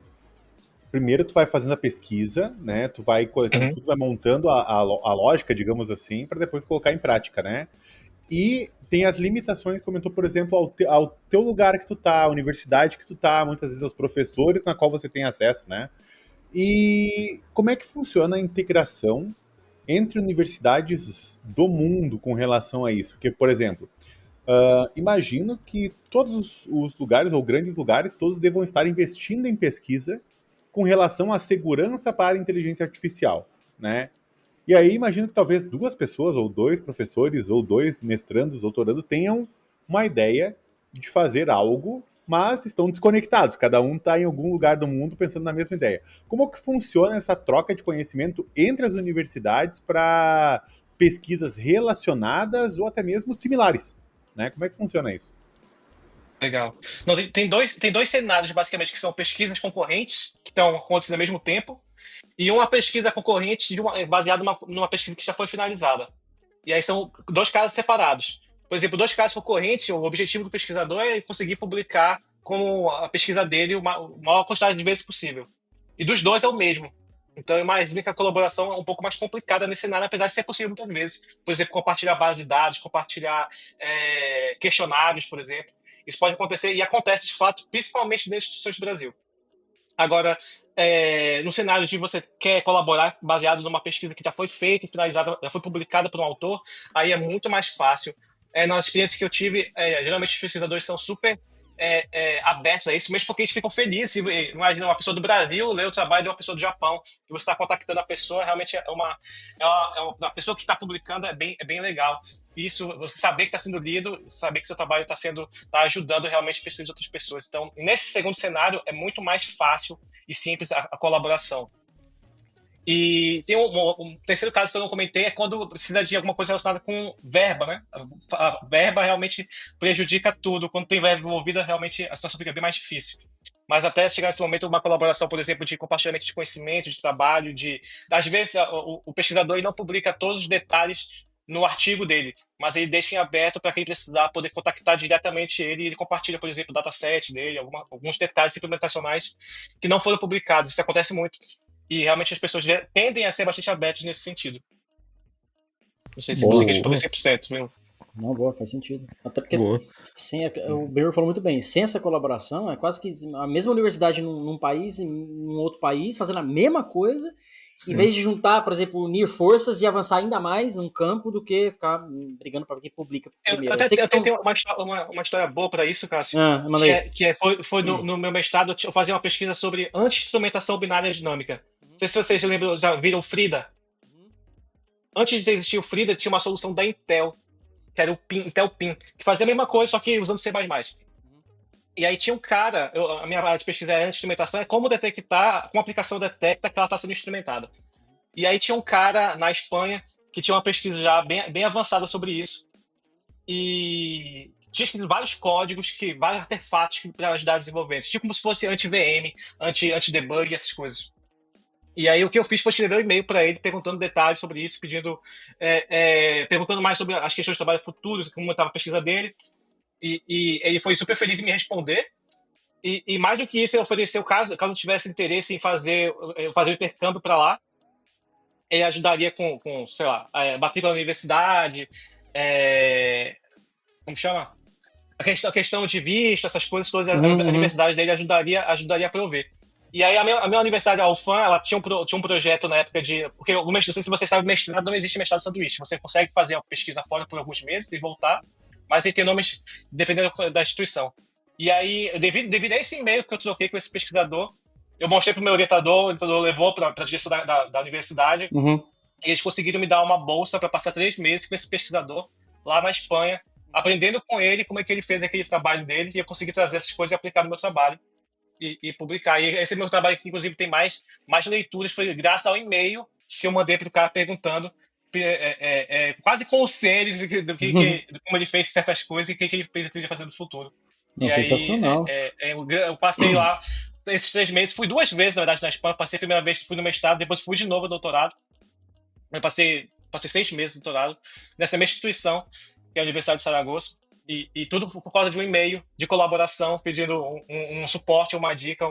Primeiro tu vai fazendo a pesquisa, né? Tu vai coletando tudo, vai montando a lógica, digamos assim, para depois colocar em prática, né? E tem as limitações, comentou, por exemplo, ao teu lugar que tu tá, a universidade que tu tá, muitas vezes aos professores na qual você tem acesso, né? E como é que funciona a integração entre universidades do mundo com relação a isso. Porque, por exemplo, imagino que todos os lugares, ou grandes lugares, todos devam estar investindo em pesquisa com relação à segurança para a inteligência artificial, né? E aí imagino que talvez 2 pessoas, ou 2 professores, ou 2 mestrandos, doutorandos, tenham uma ideia de fazer algo, mas estão desconectados. Cada um está em algum lugar do mundo pensando na mesma ideia. Como que funciona essa troca de conhecimento entre as universidades para pesquisas relacionadas ou até mesmo similares, né? Como é que funciona isso? Legal. Não, tem dois cenários, basicamente, que são pesquisas concorrentes, que estão acontecendo ao mesmo tempo, e uma pesquisa concorrente baseada numa pesquisa que já foi finalizada. E aí são 2 casos separados. Por exemplo, 2 casos concorrentes, o objetivo do pesquisador é conseguir publicar com a pesquisa dele a maior quantidade de vezes possível. E dos 2 é o mesmo. Então, eu imagino que a colaboração é um pouco mais complicada nesse cenário, apesar de ser possível muitas vezes. Por exemplo, compartilhar base de dados, compartilhar questionários, por exemplo. Isso pode acontecer, e acontece de fato, principalmente nas instituições do Brasil. Agora, no cenário de você quer colaborar baseado numa pesquisa que já foi feita e finalizada, já foi publicada por um autor, aí é muito mais fácil. Nas experiências que eu tive, geralmente os pesquisadores são super abertos a isso, mesmo porque eles ficam felizes. Imagina uma pessoa do Brasil ler o trabalho de uma pessoa do Japão, e você está contactando a pessoa, realmente é uma pessoa que está publicando, é bem legal. Isso, você saber que está sendo lido, saber que seu trabalho está ajudando realmente a pesquisa de outras pessoas. Então, nesse segundo cenário, é muito mais fácil e simples a colaboração. E tem um terceiro caso que eu não comentei, é quando precisa de alguma coisa relacionada com verba, né? A verba realmente prejudica tudo. Quando tem verba envolvida, realmente a situação fica bem mais difícil. Mas até chegar nesse momento, uma colaboração, por exemplo, de compartilhamento de conhecimento, de trabalho, às vezes o pesquisador não publica todos os detalhes no artigo dele, mas ele deixa em aberto para quem precisar poder contactar diretamente ele, e ele compartilha, por exemplo, o dataset dele, alguns detalhes implementacionais que não foram publicados. Isso acontece muito. E realmente as pessoas tendem a ser bastante abertas nesse sentido. Não sei se Boa, consegui responder boa. 100%, viu? Não, boa, faz sentido. Até porque Boa. o Beber falou muito bem, sem essa colaboração, é quase que a mesma universidade num país, em um outro país, fazendo a mesma coisa, Sim. em vez de juntar, por exemplo, unir forças e avançar ainda mais num campo do que ficar brigando para quem publica primeiro. Eu tenho uma história boa para isso, Cássio. Manda aí. Foi no meu mestrado, eu fazia uma pesquisa sobre anti-instrumentação binária dinâmica. Não sei se vocês lembram, já viram o FRIDA. Antes de existir o FRIDA, tinha uma solução da Intel, que era o Intel PIN, que fazia a mesma coisa, só que usando C++. E aí tinha um cara, a minha área de pesquisa era anti-instrumentação, é como detectar, como a aplicação detecta que ela está sendo instrumentada. E aí tinha um cara na Espanha que tinha uma pesquisa já bem avançada sobre isso. E tinha escrito vários códigos, vários artefatos para ajudar desenvolventes, tipo como se fosse anti-VM, anti-debug, essas coisas. E aí o que eu fiz foi escrever um e-mail para ele perguntando detalhes sobre isso, perguntando mais sobre as questões de trabalho futuro, como estava a pesquisa dele. E ele foi super feliz em me responder. E mais do que isso, ele ofereceu, caso eu tivesse interesse em fazer o intercâmbio para lá, ele ajudaria com sei lá, matrícula na universidade, como chama? A questão de visto, essas coisas todas, a universidade dele ajudaria a prover. E aí a minha universidade, a UFAM, ela tinha um projeto na época porque não sei se você sabe, mestrado não existe mestrado sanduíche. Você consegue fazer a pesquisa fora por alguns meses e voltar, mas ele tem nomes dependendo da instituição. E aí, devido a esse e-mail que eu troquei com esse pesquisador, eu mostrei para o meu orientador, o orientador levou para a direção da universidade, e eles conseguiram me dar uma bolsa para passar 3 meses com esse pesquisador lá na Espanha, aprendendo com ele como é que ele fez aquele trabalho dele, e eu consegui trazer essas coisas e aplicar no meu trabalho e publicar. E esse é meu trabalho, que inclusive tem mais leituras, foi graças ao e-mail que eu mandei para o cara perguntando, quase conselhos de como ele fez certas coisas e o que ele pretende fazer no futuro. Não, e sensacional. Aí, eu passei lá esses 3 meses, fui 2 vezes, na verdade, na Espanha. Passei a primeira vez, fui no mestrado, depois fui de novo no doutorado. Eu passei 6 meses no doutorado nessa mesma instituição, que é a Universidade de Saragossa. E tudo por causa de um e-mail de colaboração, pedindo um suporte, uma dica,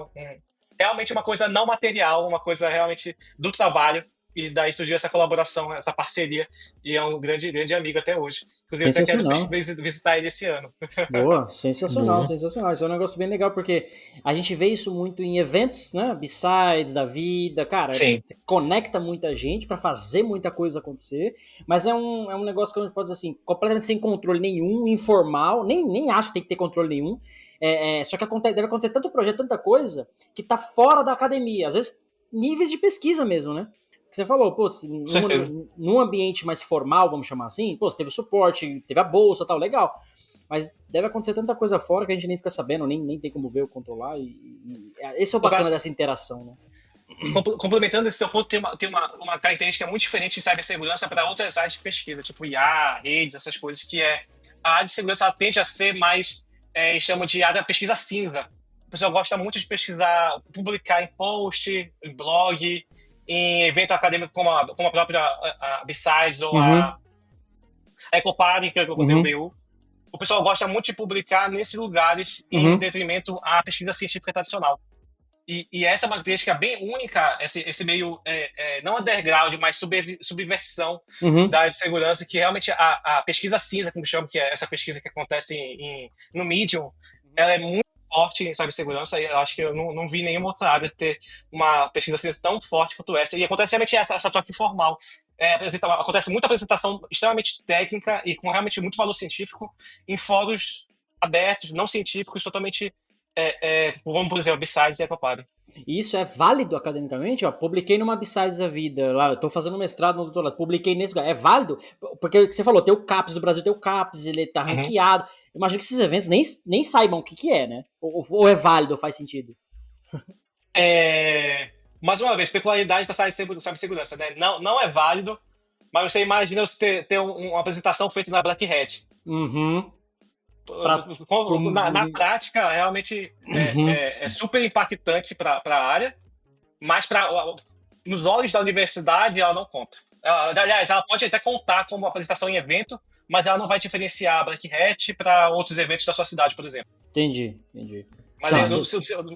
realmente uma coisa não material, uma coisa realmente do trabalho, e daí surgiu essa colaboração, essa parceria, e é um grande amigo até hoje. Inclusive, eu até Sensacional. quero visitar ele esse ano. Boa, sensacional, Boa. sensacional. Isso é um negócio bem legal, porque a gente vê isso muito em eventos, né? B-Sides da vida, cara, Sim. conecta muita gente pra fazer muita coisa acontecer, mas é um negócio que a gente pode dizer assim, completamente sem controle nenhum, informal, nem acho que tem que ter controle nenhum. Só que deve acontecer tanto projeto, tanta coisa, que tá fora da academia. Às vezes, níveis de pesquisa mesmo, né? Você falou, pô, certeza. num ambiente mais formal, vamos chamar assim, pô, você teve o suporte, teve a bolsa e tal, legal. Mas deve acontecer tanta coisa fora que a gente nem fica sabendo, nem tem como ver ou controlar. Esse é o bacana dessa interação, né? Complementando esse seu ponto, tem uma característica muito diferente de cibersegurança para outras áreas de pesquisa, tipo IA, redes, essas coisas, que é a área de segurança ela tende a ser mais, chamo de área de pesquisa cinza. O pessoal gosta muito de pesquisar, publicar em post, em blog, em evento acadêmico como a própria a B-Sides ou a Ecopari, que eu contei o BU. O pessoal gosta muito de publicar nesses lugares em detrimento à pesquisa científica tradicional. E essa é uma característica bem única, esse meio, não underground, mas subversão da área de segurança, que realmente a pesquisa cinza, como chamo, que é essa pesquisa que acontece no Medium, ela é muito forte em cibersegurança, e eu acho que eu não vi nenhuma outra área ter uma pesquisa cinza tão forte quanto essa. E acontece realmente essa troca informal. Acontece muita apresentação extremamente técnica e com realmente muito valor científico em fóruns abertos, não científicos, totalmente como, por exemplo, B-Sides e Ecopari. E isso é válido academicamente? Ó, publiquei numa B-Sides da vida, lá, eu tô fazendo mestrado no doutorado, publiquei nesse lugar. É válido? Porque você falou, tem o CAPES do Brasil, tem o CAPES, ele tá ranqueado. Imagino que esses eventos nem saibam o que é, né? Ou é válido, ou faz sentido? Mais uma vez, peculiaridade da cibersegurança, né? Não é válido, mas você imagina você ter uma apresentação feita na Black Hat. Na prática, realmente é super impactante para a área, mas nos olhos da universidade ela não conta. Aliás, ela pode até contar como apresentação em evento, mas ela não vai diferenciar a Black Hat para outros eventos da sua cidade, por exemplo. Entendi. Mas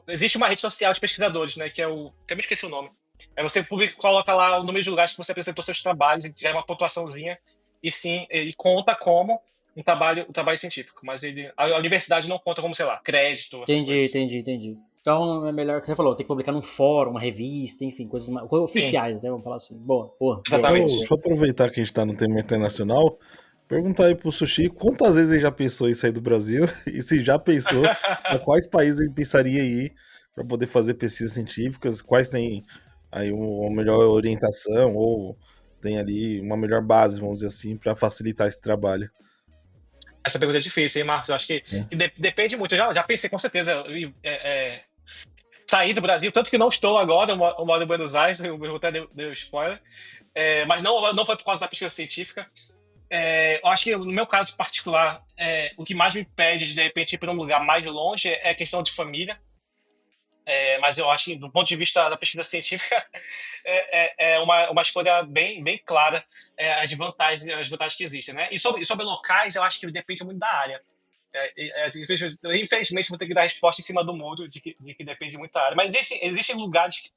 existe uma rede social de pesquisadores, né, que é o... Até me esqueci o nome. Você coloca lá o número de lugares que você apresentou seus trabalhos e tiver uma pontuaçãozinha, e sim, ele conta como um trabalho científico, mas a universidade não conta como, sei lá, crédito, essas coisas. Entendi. Então é melhor que você falou, tem que publicar num fórum, uma revista, enfim, coisas oficiais, né? Vamos falar assim. Boa. Exatamente. Deixa eu aproveitar que a gente tá no tema internacional, perguntar aí pro Sushi quantas vezes ele já pensou em sair do Brasil e se já pensou a quais países ele pensaria em ir para poder fazer pesquisas científicas, quais tem aí uma melhor orientação ou tem ali uma melhor base, vamos dizer assim, para facilitar esse trabalho. Essa pergunta é difícil, hein, Marcos? Eu acho que depende muito. Eu já pensei com certeza sair do Brasil, tanto que não estou agora, eu moro em Buenos Aires, eu até dei spoiler, mas não foi por causa da pesquisa científica. Eu acho que no meu caso particular, o que mais me impede de repente ir para um lugar mais longe é a questão de família. Mas eu acho que do ponto de vista da pesquisa científica é uma escolha bem clara, as vantagens que existem, né? E sobre locais, eu acho que depende muito da área. Infelizmente vou ter que dar resposta em cima do muro de que depende muito da área, mas existem lugares que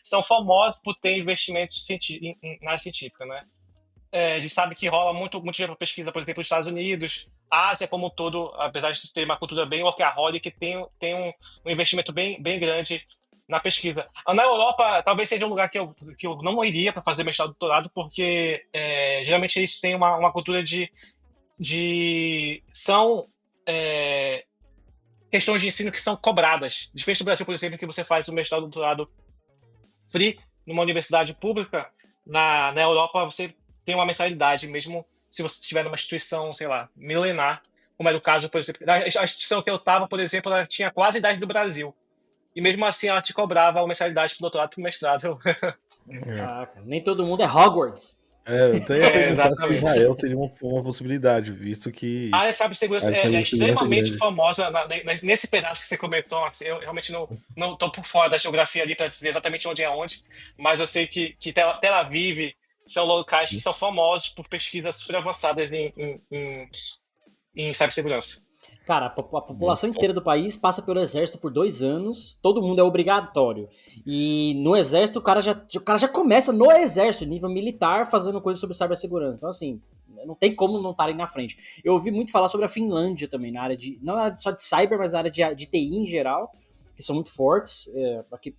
são famosos por ter investimentos na área científica, né? A gente sabe que rola muito dinheiro para pesquisa, por exemplo, nos Estados Unidos, a Ásia como um todo, apesar de ter uma cultura bem workaholic, tem um investimento bem grande na pesquisa. Na Europa, talvez seja um lugar que eu não iria para fazer mestrado e doutorado, porque geralmente eles têm uma cultura são questões de ensino que são cobradas. Diferente do Brasil, por exemplo, que você faz o mestrado e doutorado free numa universidade pública, na Europa você tem uma mensalidade, mesmo se você estiver numa instituição, sei lá, milenar, como era o caso, por exemplo, a instituição que eu estava, por exemplo, ela tinha quase a idade do Brasil. E mesmo assim ela te cobrava uma mensalidade para o doutorado e para o mestrado. Cara, nem todo mundo é Hogwarts. Eu até ia perguntar se Israel seria uma possibilidade, visto que... A área de cibersegurança é extremamente famosa nesse pedaço que você comentou, Max. Eu realmente não estou por fora da geografia ali para dizer exatamente onde é onde, mas eu sei que Tel Aviv são locais que são famosos por pesquisas super avançadas em cibersegurança. Cara, a população inteira do país passa pelo exército por 2 anos, todo mundo é obrigatório. E no exército, o cara já começa no exército, nível militar, fazendo coisas sobre cibersegurança. Então, assim, não tem como não estarem na frente. Eu ouvi muito falar sobre a Finlândia também, na área de. Não na área só de cyber, mas na área de TI em geral, que são muito fortes,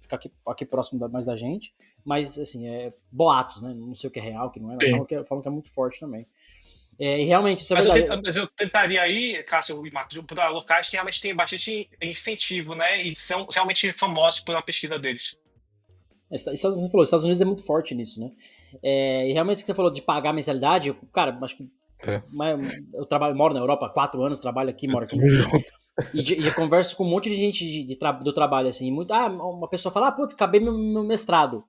fica aqui próximo mais da gente. Mas, assim, boatos, né? Não sei o que é real, o que não é, mas falam que é muito forte também. E realmente, isso é verdade. Mas eu tentaria aí, Cássio e Marcos, para locais que realmente têm bastante incentivo, né? E são realmente famosos pela pesquisa deles. Você falou, os Estados Unidos é muito forte nisso, né? E realmente, o que você falou de pagar mensalidade, cara, acho que eu moro na Europa há 4 anos, trabalho aqui, moro aqui. E eu converso com um monte de gente do trabalho, assim, uma pessoa fala, putz, acabei meu mestrado.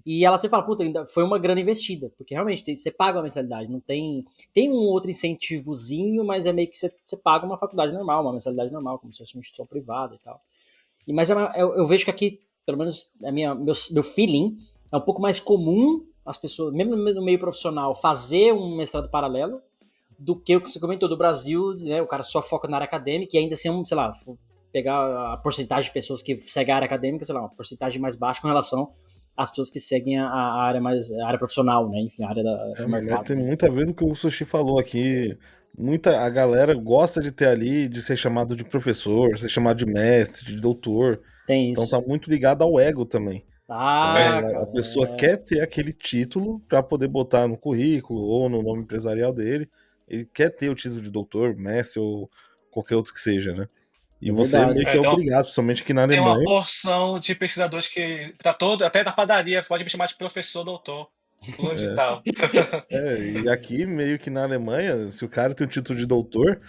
E ela sempre fala, puta, ainda foi uma grana investida, porque realmente você paga uma mensalidade, não tem um outro incentivozinho, mas é meio que você paga uma faculdade normal, uma mensalidade normal, como se fosse uma instituição privada e tal. Mas eu vejo que aqui, pelo menos meu feeling, é um pouco mais comum as pessoas, mesmo no meio profissional, fazer um mestrado paralelo do que o que você comentou do Brasil, né? O cara só foca na área acadêmica e ainda assim, sei lá, pegar a porcentagem de pessoas que seguem a área acadêmica, sei lá, uma porcentagem mais baixa com relação às pessoas que seguem a área a área profissional, né? Enfim, a área do mercado. Mas tem muito a ver do que o Sushi falou aqui. A galera gosta de ter ali, de ser chamado de professor, ser chamado de mestre, de doutor. Tem isso. Então tá muito ligado ao ego também. Cara, a pessoa quer ter aquele título para poder botar no currículo ou no nome empresarial dele. Ele quer ter o título de doutor, mestre ou qualquer outro que seja, né? E você meio que é obrigado, principalmente aqui na Alemanha. Tem uma porção de pesquisadores que até na padaria pode me chamar de professor, doutor. Fulano de tal. E aqui, meio que na Alemanha, se o cara tem o título de doutor,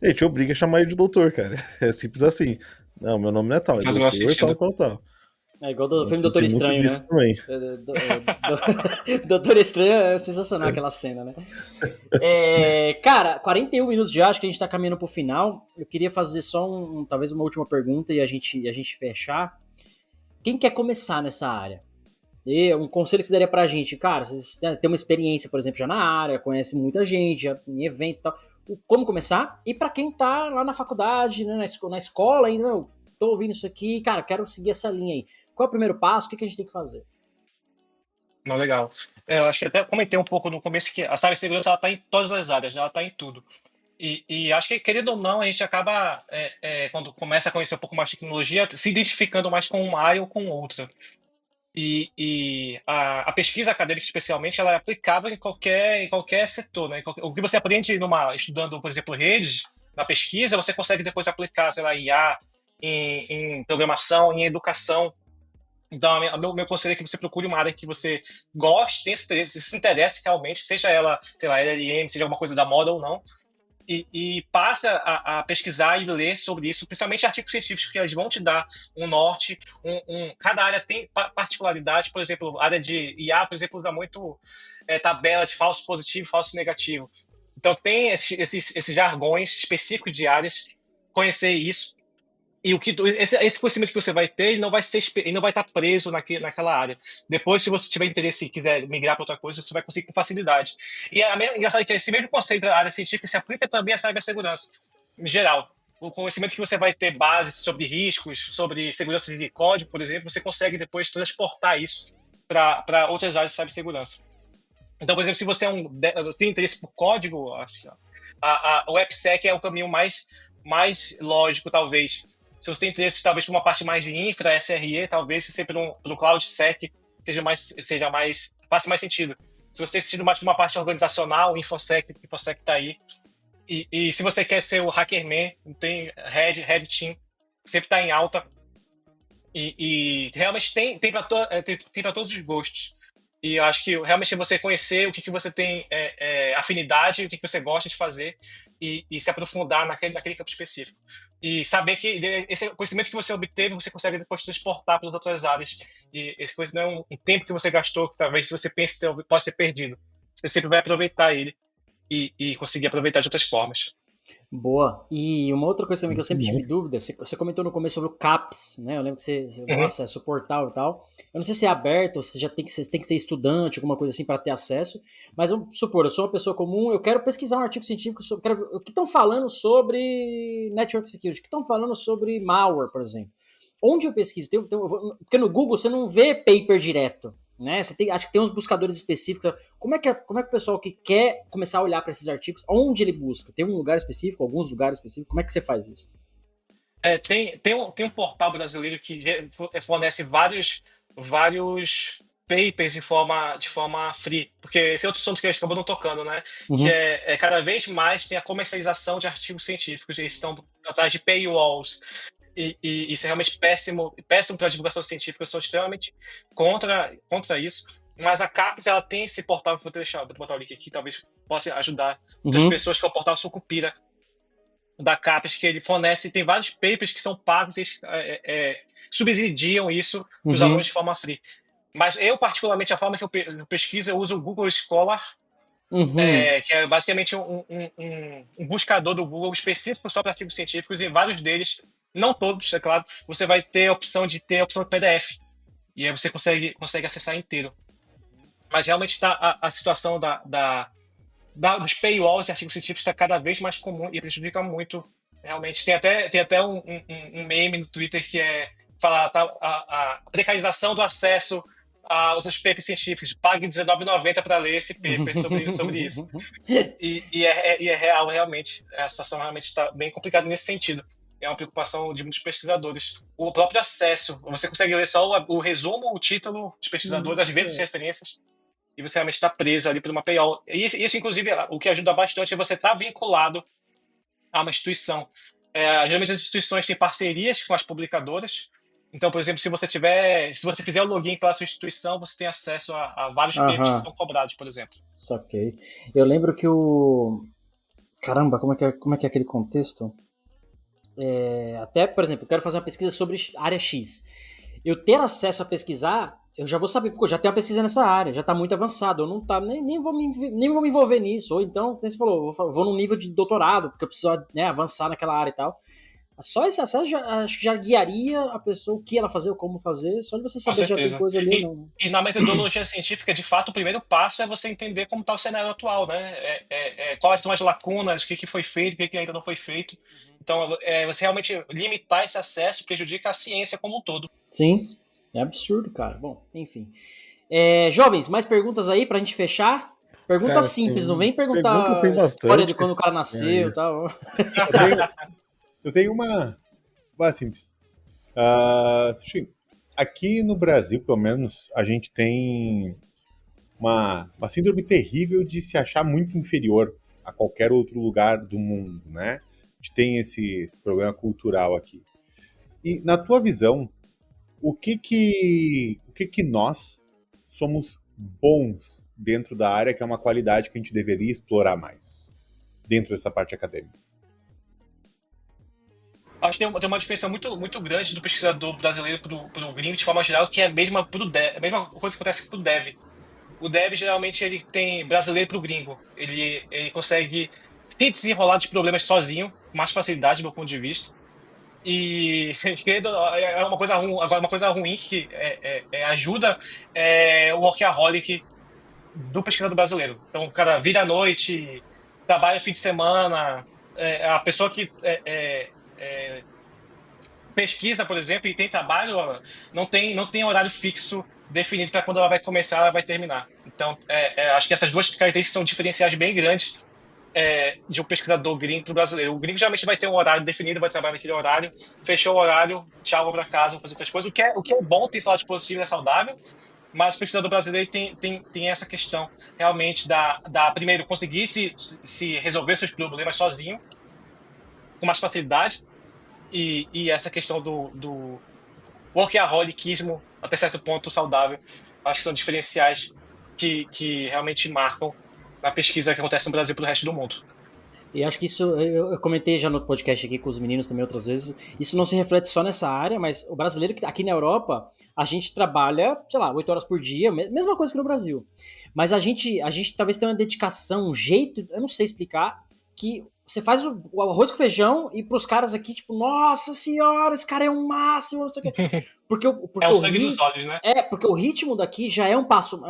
ele te obriga a chamar ele de doutor, cara. É simples assim. Não, meu nome não é tal, é doutor, tal. É igual do filme Doutor Estranho, né? Também. Doutor Estranho é sensacional aquela cena, né? Cara, 41 minutos já, acho que a gente tá caminhando pro final. Eu queria fazer só talvez uma última pergunta e a gente fechar. Quem quer começar nessa área? Um conselho que você daria pra gente, cara, vocês têm uma experiência, por exemplo, já na área, conhece muita gente, já em evento e tal. Como começar? E pra quem tá lá na faculdade, né, na escola ainda, tô ouvindo isso aqui, cara, quero seguir essa linha aí. Qual é o primeiro passo? O que a gente tem que fazer? Não, legal. Eu acho que até comentei um pouco no começo que a cibersegurança ela tá em todas as áreas, né? Ela tá em tudo. E acho que, querendo ou não, a gente acaba, quando começa a conhecer um pouco mais de tecnologia, se identificando mais com uma área ou com outra. E a pesquisa acadêmica, especialmente, ela é aplicável em qualquer setor, né? O que você aprende estudando, por exemplo, redes, na pesquisa, você consegue depois aplicar, sei lá, IA, em programação, em educação. Então, meu conselho é que você procure uma área que você goste, tenha interesse, se interesse realmente, seja ela, sei lá, LLM, seja alguma coisa da moda ou não, e passe a pesquisar e ler sobre isso, principalmente artigos científicos, que eles vão te dar um norte. Cada área tem particularidade, por exemplo, a área de IA, por exemplo, usa muito tabela de falso positivo e falso negativo. Então, tem esses jargões específicos de áreas, conhecer isso. E esse conhecimento que você vai ter, ele não vai estar preso naquela área. Depois, se você tiver interesse e quiser migrar para outra coisa, você vai conseguir com facilidade. E é engraçado que esse mesmo conceito da área científica se aplica também à cibersegurança, em geral. O conhecimento que você vai ter base sobre riscos, sobre segurança de código, por exemplo, você consegue depois transportar isso para outras áreas de cibersegurança. Então, por exemplo, se você tem interesse por código, acho que o AppSec é o caminho mais lógico, talvez. Se você tem interesse, talvez, por uma parte mais de infra, SRE, talvez, se você para um CloudSec faça mais sentido. Se você tem sentido mais por uma parte organizacional, InfoSec está aí. E se você quer ser o hackerman, tem Red Team, sempre está em alta. E realmente tem para todos os gostos. E eu acho que realmente você conhecer o que você tem afinidade, o que você gosta de fazer e se aprofundar naquele campo específico. E saber que esse conhecimento que você obteve, você consegue depois transportar para as outras áreas. E esse coisa não é um tempo que você gastou, que talvez, se você pensa, pode ser perdido. Você sempre vai aproveitar ele e conseguir aproveitar de outras formas. Boa. E uma outra coisa também que eu Muito sempre bom. tive dúvida, você comentou no começo sobre o CAPS, né? Eu lembro que Uhum. nossa, esse portal e tal. Eu não sei se é aberto, ou se você tem que ser estudante, alguma coisa assim para ter acesso. Mas vamos supor, eu sou uma pessoa comum, eu quero pesquisar um artigo científico sobre, quero ver o que estão falando sobre network security, o que estão falando sobre malware, por exemplo. Onde eu pesquiso? Porque no Google você não vê paper direto, né? Acho que tem uns buscadores específicos. Como é que o pessoal que quer começar a olhar para esses artigos, onde ele busca? Tem um lugar específico, alguns lugares específicos? Como é que você faz isso? Tem um portal brasileiro que fornece vários papers de forma free, porque esse é outro assunto que eles acabam não tocando, né? Que Uhum. cada vez mais tem a comercialização de artigos científicos, eles estão atrás de paywalls, e isso é realmente péssimo, péssimo para a divulgação científica. Eu sou extremamente contra isso. Mas a CAPES, ela tem esse portal, que vou botar o link aqui, talvez possa ajudar muitas Uhum. pessoas, que é o portal Sucupira da CAPES, que ele fornece, tem vários papers que são pagos, eles subsidiam isso para os alunos Uhum. de forma free. Mas eu, particularmente, a forma que eu pesquiso, eu uso o Google Scholar, Uhum. que é basicamente um buscador do Google específico só para artigos científicos, e vários deles, não todos, é claro, você vai ter a opção de PDF. E aí você consegue acessar inteiro. Mas realmente a situação dos paywalls e artigos científicos está cada vez mais comum e prejudica muito. Realmente, tem até um meme no Twitter que fala a precarização do acesso aos papers científicos. Pague R$19,90 para ler esse paper sobre isso. E é real, realmente. A situação realmente está bem complicada nesse sentido. É uma preocupação de muitos pesquisadores. O próprio acesso, você consegue ler só o resumo, o título dos pesquisadores, às vezes referências, e você realmente está preso ali por uma paywall. Isso, inclusive, o que ajuda bastante é você estar vinculado a uma instituição. Geralmente as instituições têm parcerias com as publicadoras. Então, por exemplo, se você fizer o login pela sua instituição, você tem acesso a vários papers que Aham. são cobrados, por exemplo. Saquei. Eu lembro que o. Caramba, como é que é aquele contexto? Até, por exemplo, eu quero fazer uma pesquisa sobre área X. Eu ter acesso a pesquisar, eu já vou saber, porque eu já tenho a pesquisa nessa área, já está muito avançado, eu não tá, nem vou me envolver nisso. Ou então, como você falou, vou num nível de doutorado, porque eu preciso, né, avançar naquela área e tal. Só esse acesso acho que já guiaria a pessoa o que ela fazer ou como fazer, só de você Com saber se já tem certeza. coisa ali ou E, não. e na metodologia científica, de fato, o primeiro passo é você entender como está o cenário atual, né? Quais são as lacunas, o que foi feito, o que ainda não foi feito. Então, você realmente limitar esse acesso prejudica a ciência como um todo. Sim, é absurdo, cara. Bom, enfim. Jovens, mais perguntas aí pra gente fechar? Pergunta Cara, simples, não vem perguntas tem perguntar história bastante, de quando o cara nasceu e mas tal. Eu tenho, eu tenho uma simples. Sushi, aqui no Brasil, pelo menos, a gente tem uma síndrome terrível de se achar muito inferior a qualquer outro lugar do mundo, né? A gente tem esse problema cultural aqui. E na tua visão, o que que nós somos bons dentro da área, que é uma qualidade que a gente deveria explorar mais dentro dessa parte acadêmica? Acho que tem uma diferença muito, muito grande do pesquisador brasileiro pro gringo, de forma geral, que é a mesma coisa que acontece pro dev. O dev, geralmente, ele tem brasileiro pro gringo. Ele consegue se desenrolar de problemas sozinho, com mais facilidade, do meu ponto de vista. E é uma coisa ruim. Agora, uma coisa ruim que ajuda o workaholic do pesquisador brasileiro. Então, o cara vira à noite, trabalha fim de semana. A pessoa que pesquisa, por exemplo, e tem trabalho, não tem horário fixo definido para quando ela vai começar, ela vai terminar. Então, acho que essas duas características são diferenciais bem grandes de um pesquisador gringo para o brasileiro. O gringo geralmente vai ter um horário definido, vai trabalhar naquele horário, fechou o horário, tchau, vou para casa, vou fazer outras coisas. O que é bom, tem salário positivo, é saudável, mas o pesquisador brasileiro tem essa questão realmente primeiro, conseguir se resolver seus problemas sozinho, com mais facilidade, e essa questão do workaholicismo, até certo ponto saudável. Acho que são diferenciais que realmente marcam na pesquisa que acontece no Brasil para o resto do mundo. E acho que isso, eu comentei já no podcast aqui com os meninos também outras vezes, isso não se reflete só nessa área, mas o brasileiro que aqui na Europa, a gente trabalha, sei lá, 8 horas por dia, mesma coisa que no Brasil. Mas a gente talvez tenha uma dedicação, um jeito, eu não sei explicar, que você faz o arroz com feijão e pros caras aqui, tipo, nossa senhora, esse cara é um máximo, não sei o quê. Porque É o sangue dos olhos, né? Porque o ritmo daqui já é um passo,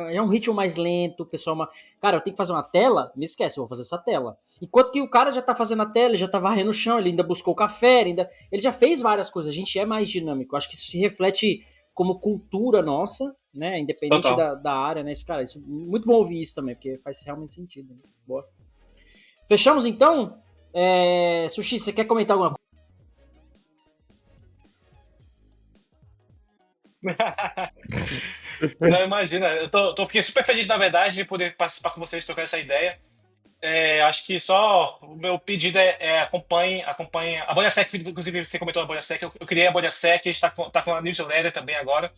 é um ritmo mais lento, o pessoal... Cara, eu tenho que fazer uma tela, me esquece, eu vou fazer essa tela. Enquanto que o cara já tá fazendo a tela, ele já tá varrendo o chão, ele ainda buscou o café, ele já fez várias coisas, a gente é mais dinâmico. Eu acho que isso se reflete como cultura nossa, né, independente da área, né, isso, cara, isso, muito bom ouvir isso também, porque faz realmente sentido, né? Boa. Fechamos, então? Sushi, você quer comentar alguma coisa? Não, imagina, fiquei super feliz, na verdade, de poder participar com vocês, trocar essa ideia. Acho que só o meu pedido acompanhe a Bolha Sec, inclusive você comentou a Bolha Sec, eu criei a Bolha Sec, está com a newsletter também agora,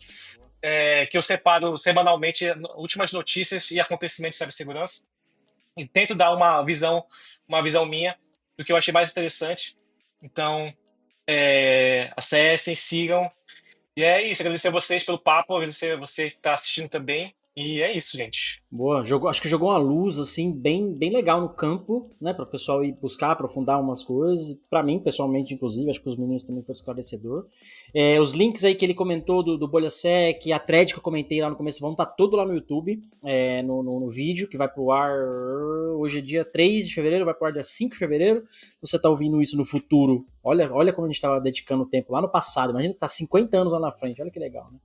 que eu separo semanalmente últimas notícias e acontecimentos de cibersegurança e tento dar uma visão minha do que eu achei mais interessante. Então, acessem, sigam. E é isso, agradecer a vocês pelo papo, agradecer a você que está assistindo também. E é isso, gente. Boa, acho que jogou uma luz, assim, bem legal no campo, né, para o pessoal ir buscar, aprofundar umas coisas. Para mim, pessoalmente, inclusive, acho que os meninos também foi esclarecedor. Os links aí que ele comentou do Bolha Sec, a thread que eu comentei lá no começo, vão estar tudo lá no YouTube, no vídeo, que vai pro ar hoje é dia 3 de fevereiro, vai pro ar dia 5 de fevereiro. Se você tá ouvindo isso no futuro, olha como a gente estava dedicando o tempo lá no passado, imagina que tá 50 anos lá na frente, olha que legal, né?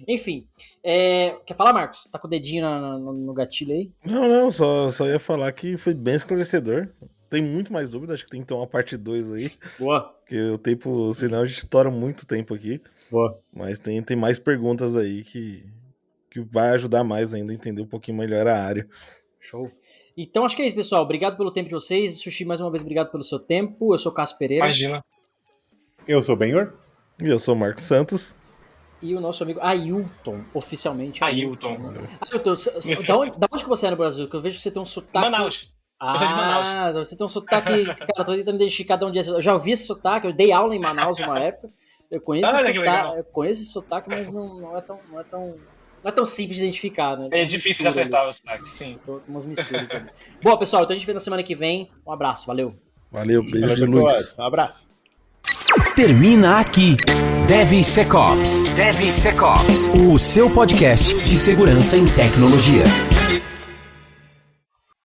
Enfim, quer falar, Marcos? Tá com o dedinho no gatilho aí? Não, só ia falar que foi bem esclarecedor. Tem muito mais dúvida, acho que tem que ter uma parte 2 aí. Boa. Porque o tempo, senão a gente estoura muito tempo aqui. Boa. Mas tem mais perguntas aí que vai ajudar mais ainda a entender um pouquinho melhor a área. Show. Então acho que é isso, pessoal. Obrigado pelo tempo de vocês. Sushi, mais uma vez, obrigado pelo seu tempo. Eu sou o Cássio Pereira. Imagina. Eu sou o Benhor. E eu sou o Marcos Santos. E o nosso amigo Ailton, oficialmente. Ailton. Da onde que você é no Brasil? Que eu vejo que você tem um sotaque... Manaus. Eu sou de Manaus. Você tem um sotaque... Cara, eu tô tentando identificar de onde é. Eu já ouvi esse sotaque, eu dei aula em Manaus uma época. Eu conheço esse sotaque, mas não é tão simples de identificar, né? É difícil de acertar o sotaque, sim. Tô umas misturas ali. Boa, pessoal, então a gente vê na semana que vem. Um abraço, valeu. Valeu, beijo Valeu, de pessoas. luz. Um abraço. Termina aqui DevSecOps. O seu podcast de segurança em tecnologia.